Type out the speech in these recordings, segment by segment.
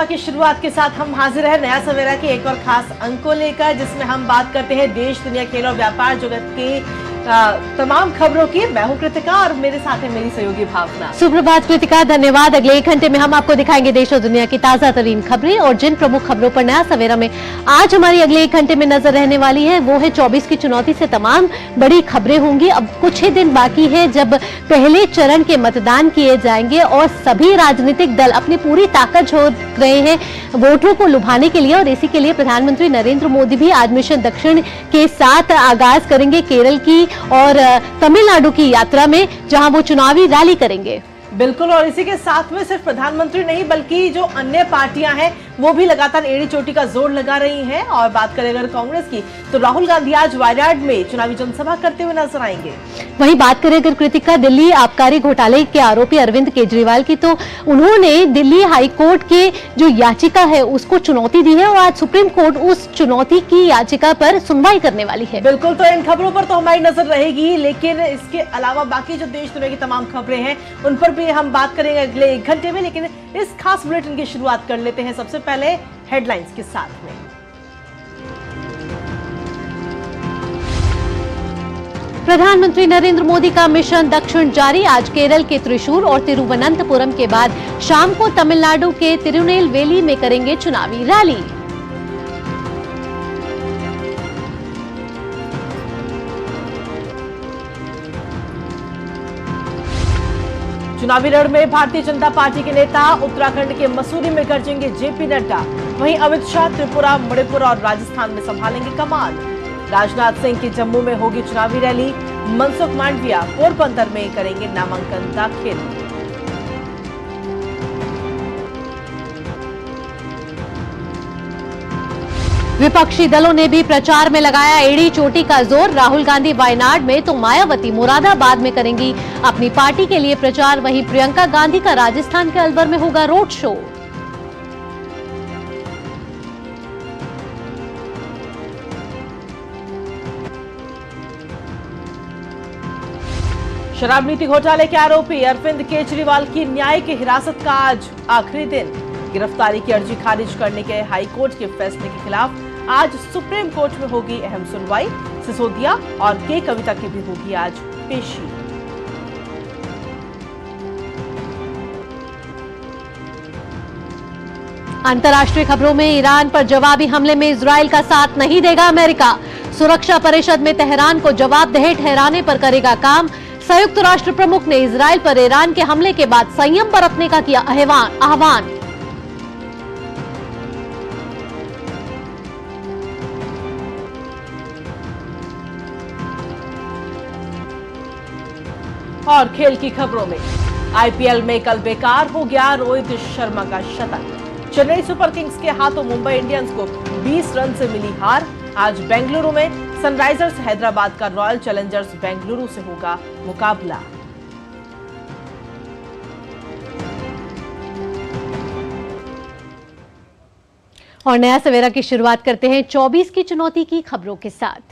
सुबह की शुरुआत के साथ हम हाजिर है नया सवेरा के एक और खास अंक को लेकर, जिसमें हम बात करते हैं देश दुनिया खेल और व्यापार जगत की तमाम खबरों की। मैं हूं कृतिका और मेरे साथ है मेरी सहयोगी भावना। सुप्रभात कृतिका, धन्यवाद। अगले एक घंटे में हम आपको दिखाएंगे देश और दुनिया की ताजा तरीन खबरें, और जिन प्रमुख खबरों पर नया सवेरा में आज हमारी अगले एक घंटे में नजर रहने वाली है वो है 24 की चुनौती से तमाम बड़ी खबरें होंगी। अब कुछ ही दिन बाकी है जब पहले चरण के मतदान किए जाएंगे और सभी राजनीतिक दल अपनी पूरी ताकत झोंक रहे हैं वोटरों को लुभाने के लिए, और इसी के लिए प्रधानमंत्री नरेंद्र मोदी भी आज मिशन दक्षिण के साथ आगाज करेंगे केरल की और तमिलनाडु की यात्रा में, जहां वो चुनावी रैली करेंगे। बिल्कुल, और इसी के साथ में सिर्फ प्रधानमंत्री नहीं बल्कि जो अन्य पार्टियां हैं वो भी लगातार एड़ी चोटी का जोर लगा रही हैं। और बात करें अगर कांग्रेस की तो राहुल गांधी आज वायनाड में चुनावी जनसभा करते हुए नजर आएंगे। वहीं बात करें अगर कृतिका दिल्ली आबकारी घोटाले के आरोपी अरविंद केजरीवाल की, तो उन्होंने दिल्ली हाईकोर्ट के जो याचिका है उसको चुनौती दी है और आज सुप्रीम कोर्ट उस चुनौती की याचिका पर सुनवाई करने वाली है। बिल्कुल, तो इन खबरों पर तो हमारी नजर रहेगी, लेकिन इसके अलावा बाकी जो देश दुनिया की तमाम खबरें हैं उन पर भी हम बात करेंगे अगले एक घंटे में। लेकिन इस खास बुलेटिन की शुरुआत कर लेते हैं सबसे पहले हेडलाइंस के साथ में। प्रधानमंत्री नरेंद्र मोदी का मिशन दक्षिण जारी। आज केरल के त्रिशूर और तिरुवनंतपुरम के बाद शाम को तमिलनाडु के तिरुनेलवेली में करेंगे चुनावी रैली। चुनावी रण में भारतीय जनता पार्टी के नेता उत्तराखंड के मसूरी में गरजेंगे जेपी नड्डा। वहीं अमित शाह त्रिपुरा, मणिपुर और राजस्थान में संभालेंगे कमान। राजनाथ सिंह की जम्मू में होगी चुनावी रैली। मनसुख मांडविया पोरबंदर में करेंगे नामांकन दाखिल। विपक्षी दलों ने भी प्रचार में लगाया एड़ी चोटी का जोर। राहुल गांधी वायनाड में तो मायावती मुरादाबाद में करेंगी अपनी पार्टी के लिए प्रचार। वहीं प्रियंका गांधी का राजस्थान के अलवर में होगा रोड शो। शराब नीति घोटाले के आरोपी अरविंद केजरीवाल की न्यायिक हिरासत का आज आखिरी दिन। गिरफ्तारी की अर्जी खारिज करने के हाईकोर्ट के फैसले के खिलाफ आज सुप्रीम कोर्ट में होगी अहम सुनवाई। सिसोदिया और के कविता की भी होगी आज पेशी। अंतर्राष्ट्रीय खबरों में ईरान पर जवाबी हमले में इजरायल का साथ नहीं देगा अमेरिका। सुरक्षा परिषद में तेहरान को जवाबदेह ठहराने पर करेगा काम। संयुक्त राष्ट्र प्रमुख ने इजरायल पर ईरान के हमले के बाद संयम बरतने का किया आह्वान। और खेल की खबरों में आईपीएल में कल बेकार हो गया रोहित शर्मा का शतक। चेन्नई सुपर किंग्स के हाथों मुंबई इंडियंस को 20 रन से मिली हार। आज बेंगलुरु में सनराइजर्स हैदराबाद का रॉयल चैलेंजर्स बेंगलुरु से होगा मुकाबला। और नया सवेरा की शुरुआत करते हैं 24 की चुनौती की खबरों के साथ।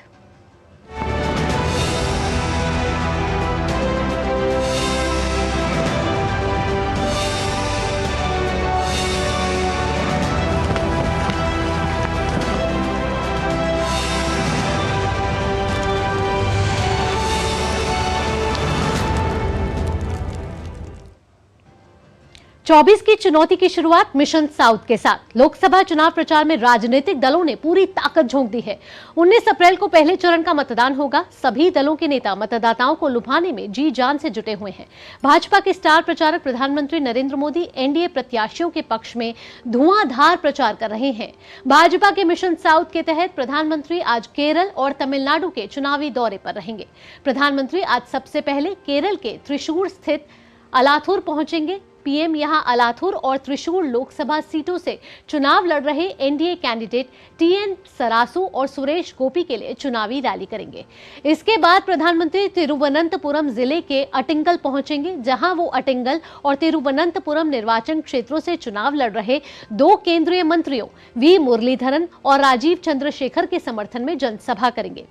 चौबीस की चुनौती की शुरुआत मिशन साउथ के साथ। लोकसभा चुनाव प्रचार में राजनीतिक दलों ने पूरी ताकत झोंक दी है। 19 अप्रैल को पहले चरण का मतदान होगा। सभी दलों के नेता मतदाताओं को लुभाने में जी जान से जुटे हुए हैं। भाजपा के स्टार प्रचारक प्रधानमंत्री नरेंद्र मोदी एनडीए प्रत्याशियों के पक्ष में धुआंधार प्रचार कर रहे हैं। भाजपा के मिशन साउथ के तहत प्रधानमंत्री आज केरल और तमिलनाडु के चुनावी दौरे पर रहेंगे। प्रधानमंत्री आज सबसे पहले केरल के त्रिशूर स्थित अलाथुर पहुंचेंगे। पीएम यहां अलाथुर और त्रिशूर लोकसभा सीटों से चुनाव लड़ रहे एनडीए कैंडिडेट टीएन सरासू और सुरेश गोपी के लिए चुनावी रैली करेंगे। इसके बाद प्रधानमंत्री तिरुवनंतपुरम जिले के अटिंगल पहुंचेंगे, जहां वो अटिंगल और तिरुवनंतपुरम निर्वाचन क्षेत्रों से चुनाव लड़ रहे दो केंद्रीय मंत्रियों वी मुरलीधरन और राजीव चंद्रशेखर के समर्थन में जनसभा करेंगे।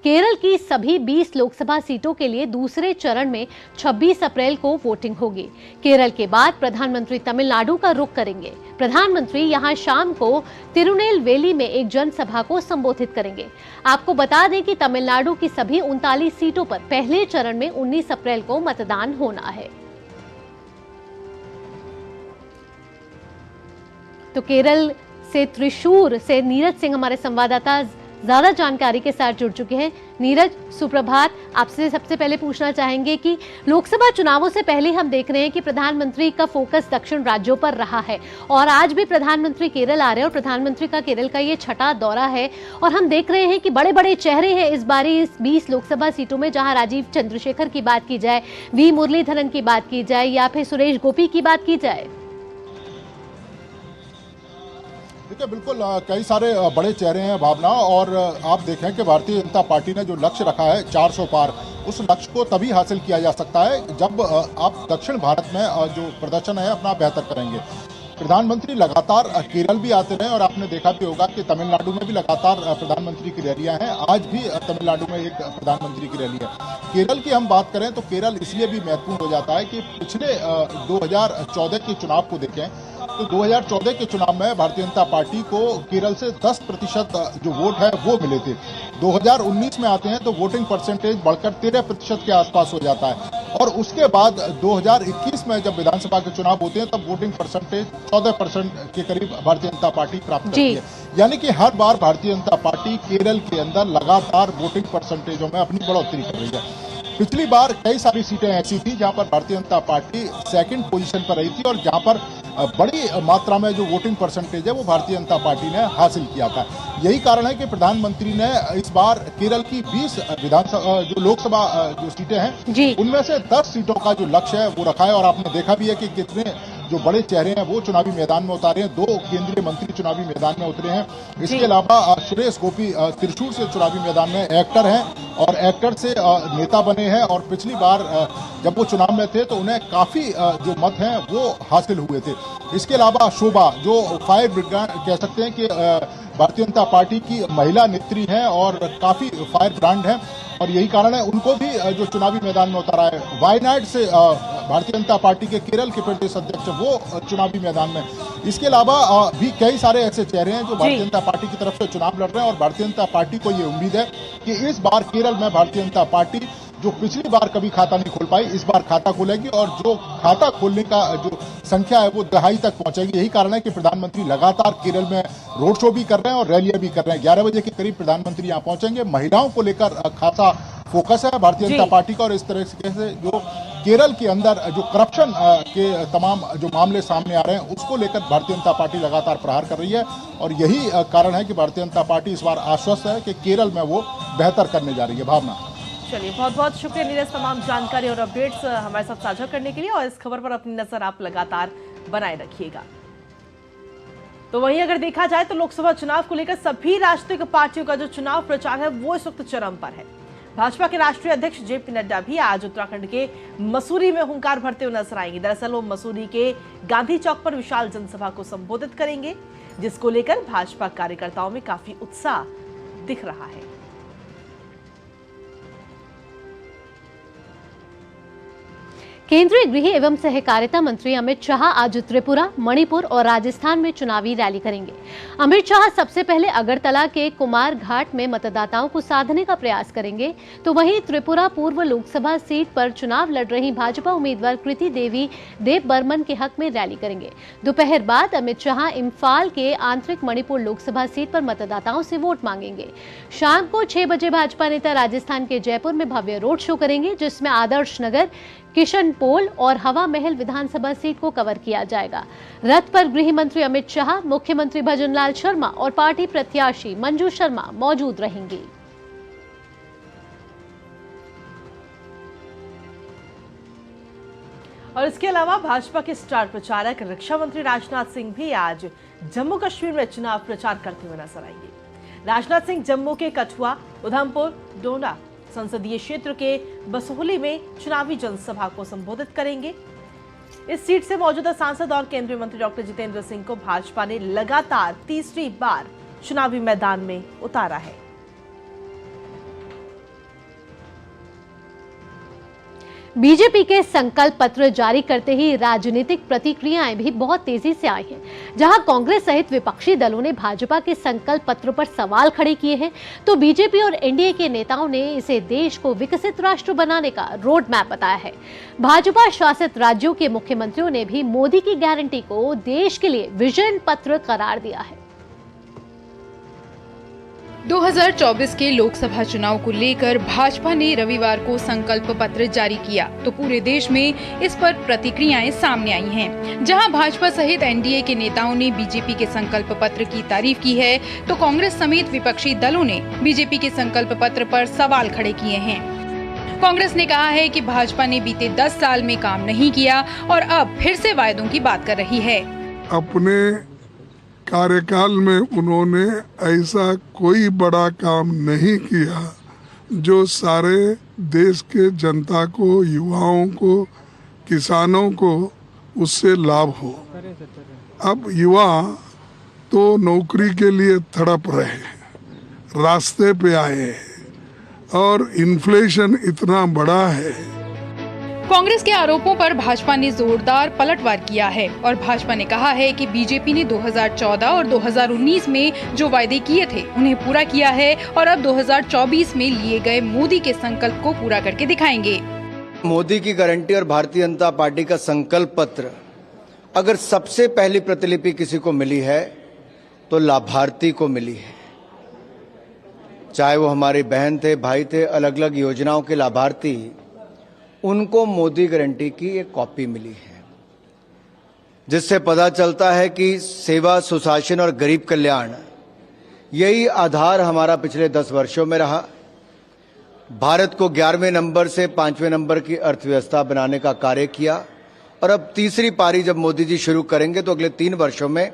केरल की सभी 20 लोकसभा सीटों के लिए दूसरे चरण में 26 अप्रैल को वोटिंग होगी। केरल के बाद प्रधानमंत्री तमिलनाडु का रुख करेंगे। प्रधानमंत्री यहां शाम को तिरुनेलवेली में एक जनसभा को संबोधित करेंगे। आपको बता दें कि तमिलनाडु की सभी 39 सीटों पर पहले चरण में 19 अप्रैल को मतदान होना है। तो केरल से त्रिशूर से नीरज सिंह हमारे संवाददाता ज्यादा जानकारी के साथ जुड़ चुके हैं। नीरज, सुप्रभात। आपसे सबसे पहले पूछना चाहेंगे कि लोकसभा चुनावों से पहले हम देख रहे हैं कि प्रधानमंत्री का फोकस दक्षिण राज्यों पर रहा है और आज भी प्रधानमंत्री केरल आ रहे हैं और प्रधानमंत्री का केरल का ये छठा दौरा है और हम देख रहे हैं कि बड़े बड़े चेहरे हैं इस बारी इस 20 लोकसभा सीटों में, जहां राजीव चंद्रशेखर की बात की जाए, वी मुरलीधरन की बात की जाए या फिर सुरेश गोपी की बात की जाए। देखिए, बिल्कुल कई सारे बड़े चेहरे हैं भावना, और आप देखें कि भारतीय जनता पार्टी ने जो लक्ष्य रखा है 400 पार, उस लक्ष्य को तभी हासिल किया जा सकता है जब आप दक्षिण भारत में जो प्रदर्शन है अपना बेहतर करेंगे। प्रधानमंत्री लगातार केरल भी आते रहे और आपने देखा भी होगा कि तमिलनाडु में भी लगातार प्रधानमंत्री की रैलियां हैं। आज भी तमिलनाडु में एक प्रधानमंत्री की रैली है। केरल की हम बात करें तो केरल इसलिए भी महत्वपूर्ण हो जाता है कि पिछले 2014 के चुनाव को देखें तो 2014 के चुनाव में भारतीय जनता पार्टी को केरल से 10% जो वोट है वो मिले थे। 2019 में आते हैं तो वोटिंग परसेंटेज बढ़कर 13% के आसपास हो जाता है और उसके बाद 2021 में जब विधानसभा के चुनाव होते हैं तब वोटिंग परसेंटेज 14% के करीब भारतीय जनता पार्टी प्राप्त करती है। यानी कि हर बार भारतीय जनता पार्टी केरल के अंदर लगातार वोटिंग परसेंटेजों में अपनी बढ़ोतरी कर रही है। पिछली बार कई सारी सीटें ऐसी थी जहां पर Bharatiya Janata party second position पर रही थी और जहां पर बड़ी मात्रा में जो वोटिंग परसेंटेज है वो भारतीय जनता पार्टी ने हासिल किया था। यही कारण है कि प्रधानमंत्री ने इस बार केरल की 20 विधानसभा जो लोकसभा जो सीटें हैं उनमें से 10 सीटों का जो लक्ष्य है वो रखा है और आपने देखा भी है कि कितने जो बड़े चेहरे हैं वो चुनावी मैदान में उतारे हैं। 2 केंद्रीय मंत्री चुनावी मैदान में उतरे हैं। इसके अलावा सुरेश गोपी त्रिशूर से चुनावी मैदान में एक्टर हैं और एक्टर से नेता बने हैं और पिछली बार जब वो चुनाव में थे तो उन्हें काफी जो मत हैं वो हासिल हुए थे। इसके अलावा शोभा जो फायर ब्रिगेड कह सकते हैं कि भारतीय जनता पार्टी की महिला नेत्री हैं और काफी फायर ब्रांड हैं और यही कारण है उनको भी जो चुनावी मैदान में उतारा है। वायनाड से भारतीय जनता पार्टी के केरल के प्रदेश अध्यक्ष वो चुनावी मैदान में। इसके अलावा भी कई सारे ऐसे चेहरे हैं जो भारतीय जनता पार्टी की तरफ से चुनाव लड़ रहे हैं और भारतीय जनता पार्टी को ये उम्मीद है कि इस बार केरल में भारतीय जनता पार्टी जो पिछली बार कभी खाता नहीं खोल पाई इस बार खाता खोलेगी और जो खाता खोलने का जो संख्या है वो दहाई तक पहुंचेगी। यही कारण है कि प्रधानमंत्री लगातार केरल में रोड शो भी कर रहे हैं और रैलियां भी कर रहे हैं। 11 बजे के करीब प्रधानमंत्री यहां पहुंचेंगे। महिलाओं को लेकर खासा फोकस है भारतीय जनता पार्टी का और इस तरह से जो केरल के अंदर जो करप्शन के तमाम जो मामले सामने आ रहे हैं उसको लेकर भारतीय जनता पार्टी लगातार प्रहार कर रही है और यही कारण है कि भारतीय जनता पार्टी इस बार आश्वस्त है कि केरल में वो बेहतर करने जा रही है। भावना, चलिए, बहुत बहुत शुक्रिया नीरज, तमाम जानकारी और अपडेट्स हमारे साथ साझा करने के लिए और इस खबर पर अपनी नजर आप लगातार बनाए रखिएगा। तो वहीं अगर देखा जाए तो लोकसभा चुनाव को लेकर सभी राजनीतिक पार्टियों का जो चुनाव प्रचार है वो इस वक्त चरम पर है। भाजपा के राष्ट्रीय अध्यक्ष जेपी नड्डा भी आज उत्तराखंड के मसूरी में हुंकार भरते हुए नजर आएंगे। दरअसल वो मसूरी के गांधी चौक पर विशाल जनसभा को संबोधित करेंगे, जिसको लेकर भाजपा कार्यकर्ताओं में काफी उत्साह दिख रहा है। केंद्रीय गृह एवं सहकारिता मंत्री अमित शाह आज त्रिपुरा, मणिपुर और राजस्थान में चुनावी रैली करेंगे। अमित शाह सबसे पहले अगरतला के कुमार घाट में मतदाताओं को साधने का प्रयास करेंगे, तो वहीं त्रिपुरा पूर्व लोकसभा सीट पर चुनाव लड़ रही भाजपा उम्मीदवार कृति देवी देव बर्मन के हक में रैली करेंगे। दोपहर बाद अमित शाह इम्फाल के आंतरिक मणिपुर लोकसभा सीट पर मतदाताओं से वोट मांगेंगे। शाम को 6 बजे भाजपा नेता राजस्थान के जयपुर में भव्य रोड शो करेंगे, जिसमें आदर्श नगर, किशनपोल और हवा महल विधानसभा सीट को कवर किया जाएगा। रथ पर गृह मंत्री अमित शाह, मुख्यमंत्री भजनलाल शर्मा और पार्टी प्रत्याशी मंजू शर्मा मौजूद रहेंगी। और इसके अलावा भाजपा के स्टार प्रचारक रक्षा मंत्री राजनाथ सिंह भी आज जम्मू कश्मीर में चुनाव प्रचार करते हुए नजर आएंगे। राजनाथ सिंह जम्मू के कठुआ, उधमपुर, डोडा संसदीय क्षेत्र के बसोहली में चुनावी जनसभा को संबोधित करेंगे। इस सीट से मौजूदा सांसद और केंद्रीय मंत्री डॉक्टर जितेंद्र सिंह को भाजपा ने लगातार तीसरी बार चुनावी मैदान में उतारा है। बीजेपी के संकल्प पत्र जारी करते ही राजनीतिक प्रतिक्रियाएं भी बहुत तेजी से आई हैं। जहां कांग्रेस सहित विपक्षी दलों ने भाजपा के संकल्प पत्र पर सवाल खड़े किए हैं, तो बीजेपी और एनडीए के नेताओं ने इसे देश को विकसित राष्ट्र बनाने का रोड मैप बताया है। भाजपा शासित राज्यों के मुख्यमंत्रियों ने भी मोदी की गारंटी को देश के लिए विजन पत्र करार दिया है। 2024 के लोकसभा चुनाव को लेकर भाजपा ने रविवार को संकल्प पत्र जारी किया, तो पूरे देश में इस पर प्रतिक्रियाएं सामने आई हैं। जहां भाजपा सहित एनडीए के नेताओं ने बीजेपी के संकल्प पत्र की तारीफ की है, तो कांग्रेस समेत विपक्षी दलों ने बीजेपी के संकल्प पत्र पर सवाल खड़े किए हैं। कांग्रेस ने कहा है कि भाजपा ने बीते 10 साल में काम नहीं किया और अब फिर से वायदों की बात कर रही है। अपने कार्यकाल में उन्होंने ऐसा कोई बड़ा काम नहीं किया जो सारे देश के जनता को, युवाओं को, किसानों को उससे लाभ हो। अब युवा तो नौकरी के लिए तड़प रहे हैं, रास्ते पे आए हैं और इन्फ्लेशन इतना बड़ा है। कांग्रेस के आरोपों पर भाजपा ने जोरदार पलटवार किया है और भाजपा ने कहा है कि बीजेपी ने 2014 और 2019 में जो वायदे किए थे उन्हें पूरा किया है और अब 2024 में लिए गए मोदी के संकल्प को पूरा करके दिखाएंगे। मोदी की गारंटी और भारतीय जनता पार्टी का संकल्प पत्र अगर सबसे पहली प्रतिलिपि किसी को मिली है तो लाभार्थी को मिली है। चाहे वो हमारी बहन थे, भाई थे, अलग अलग योजनाओं के लाभार्थी, उनको मोदी गारंटी की एक कॉपी मिली है, जिससे पता चलता है कि सेवा, सुशासन और गरीब कल्याण यही आधार हमारा पिछले 10 वर्षों में रहा। भारत को 11वें नंबर से 5वें नंबर की अर्थव्यवस्था बनाने का कार्य किया और अब तीसरी पारी जब मोदी जी शुरू करेंगे तो अगले 3 वर्षों में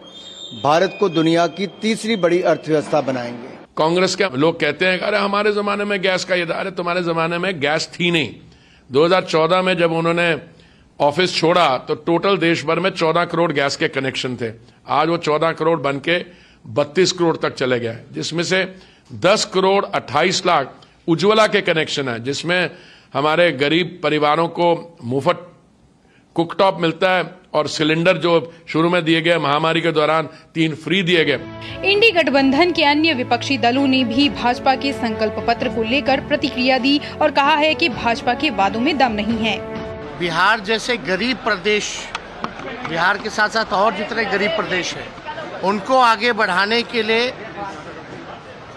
भारत को दुनिया की तीसरी बड़ी अर्थव्यवस्था बनाएंगे। कांग्रेस के लोग कहते हैं अरे हमारे जमाने में गैस का इदारा, तुम्हारे जमाने में गैस थी नहीं। 2014 में जब उन्होंने ऑफिस छोड़ा तो टोटल देश भर में 14 करोड़ गैस के कनेक्शन थे। आज वो 14 करोड़ बन के 32 करोड़ तक चले गए, जिसमें से 10 करोड़ 28 लाख उज्ज्वला के कनेक्शन है, जिसमें हमारे गरीब परिवारों को मुफ्त कुकटॉप मिलता है और सिलेंडर जो शुरू में दिए गए महामारी के दौरान 3 फ्री दिए गए। इंडी गठबंधन के अन्य विपक्षी दलों ने भी भाजपा के संकल्प पत्र को लेकर प्रतिक्रिया दी और कहा है कि भाजपा के वादों में दम नहीं है। बिहार जैसे गरीब प्रदेश, बिहार के साथ साथ और जितने गरीब प्रदेश हैं, उनको आगे बढ़ाने के लिए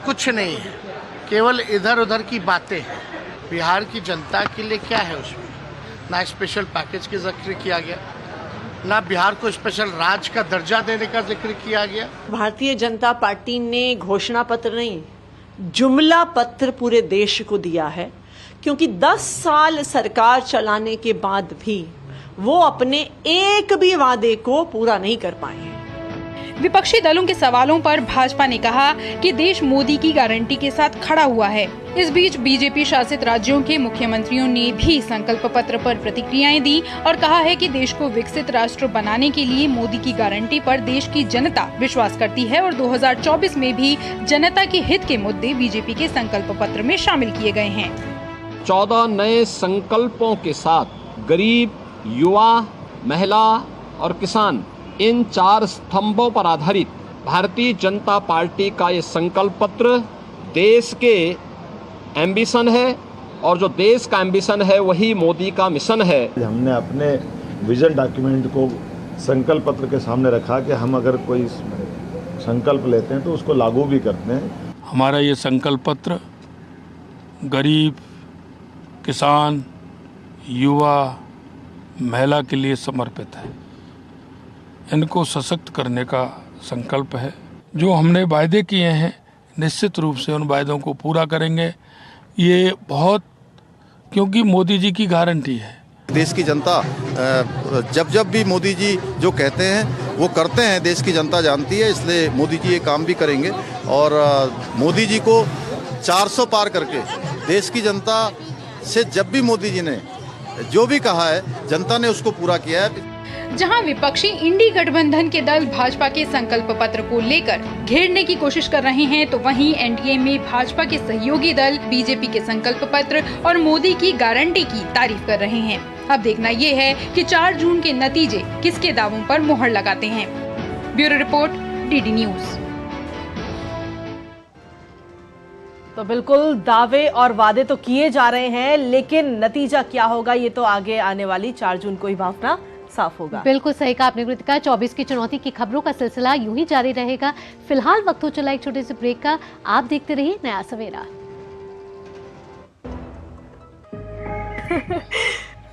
कुछ नहीं है, केवल इधर उधर की बातें हैं। बिहार की जनता के लिए क्या है उसमें? ना स्पेशल पैकेज का जिक्र किया गया, ना बिहार को स्पेशल राज्य का दर्जा देने का जिक्र किया गया। भारतीय जनता पार्टी ने घोषणा पत्र नहीं, जुमला पत्र पूरे देश को दिया है, क्योंकि 10 साल सरकार चलाने के बाद भी वो अपने एक भी वादे को पूरा नहीं कर पाए हैं। विपक्षी दलों के सवालों पर भाजपा ने कहा कि देश मोदी की गारंटी के साथ खड़ा हुआ है। इस बीच बीजेपी शासित राज्यों के मुख्यमंत्रियों ने भी संकल्प पत्र पर प्रतिक्रियाएं दी और कहा है कि देश को विकसित राष्ट्र बनाने के लिए मोदी की गारंटी पर देश की जनता विश्वास करती है और 2024 में भी जनता के हित के मुद्दे बीजेपी के संकल्प पत्र में शामिल किए गए हैं। 14 नए संकल्पों के साथ गरीब, युवा, महिला और किसान, इन 4 स्तंभों पर आधारित भारतीय जनता पार्टी का ये संकल्प पत्र देश के एम्बिशन है और जो देश का एम्बिशन है वही मोदी का मिशन है। हमने अपने विजन डॉक्यूमेंट को संकल्प पत्र के सामने रखा कि हम अगर कोई संकल्प लेते हैं तो उसको लागू भी करते हैं। हमारा ये संकल्प पत्र गरीब, किसान, युवा, महिला के लिए समर्पित है। इनको सशक्त करने का संकल्प है। जो हमने वायदे किए हैं निश्चित रूप से उन वायदों को पूरा करेंगे। ये बहुत, क्योंकि मोदी जी की गारंटी है। देश की जनता जब भी मोदी जी जो कहते हैं वो करते हैं, देश की जनता जानती है, इसलिए मोदी जी ये काम भी करेंगे और मोदी जी को 400 पार करके देश की जनता से जब भी मोदी जी ने जो भी कहा है जनता ने उसको पूरा किया है। जहां विपक्षी इंडी गठबंधन के दल भाजपा के संकल्प पत्र को लेकर घेरने की कोशिश कर रहे हैं, तो वहीं एनडीए में भाजपा के सहयोगी दल बीजेपी के संकल्प पत्र और मोदी की गारंटी की तारीफ कर रहे हैं। अब देखना ये है कि 4 जून के नतीजे किसके दावों पर मोहर लगाते हैं। Bureau report, DD news. तो बिल्कुल दावे और वादे तो किए जा रहे हैं, लेकिन नतीजा क्या होगा ये तो आगे आने वाली 4 जून को ही भावना साफ होगा। बिल्कुल सही कहा आपने कृतिका। 24 की चुनौती की खबरों का सिलसिला यूं ही जारी रहेगा। फिलहाल वक्त हो चला एक छोटे से ब्रेक का। आप देखते रहिए नया सवेरा।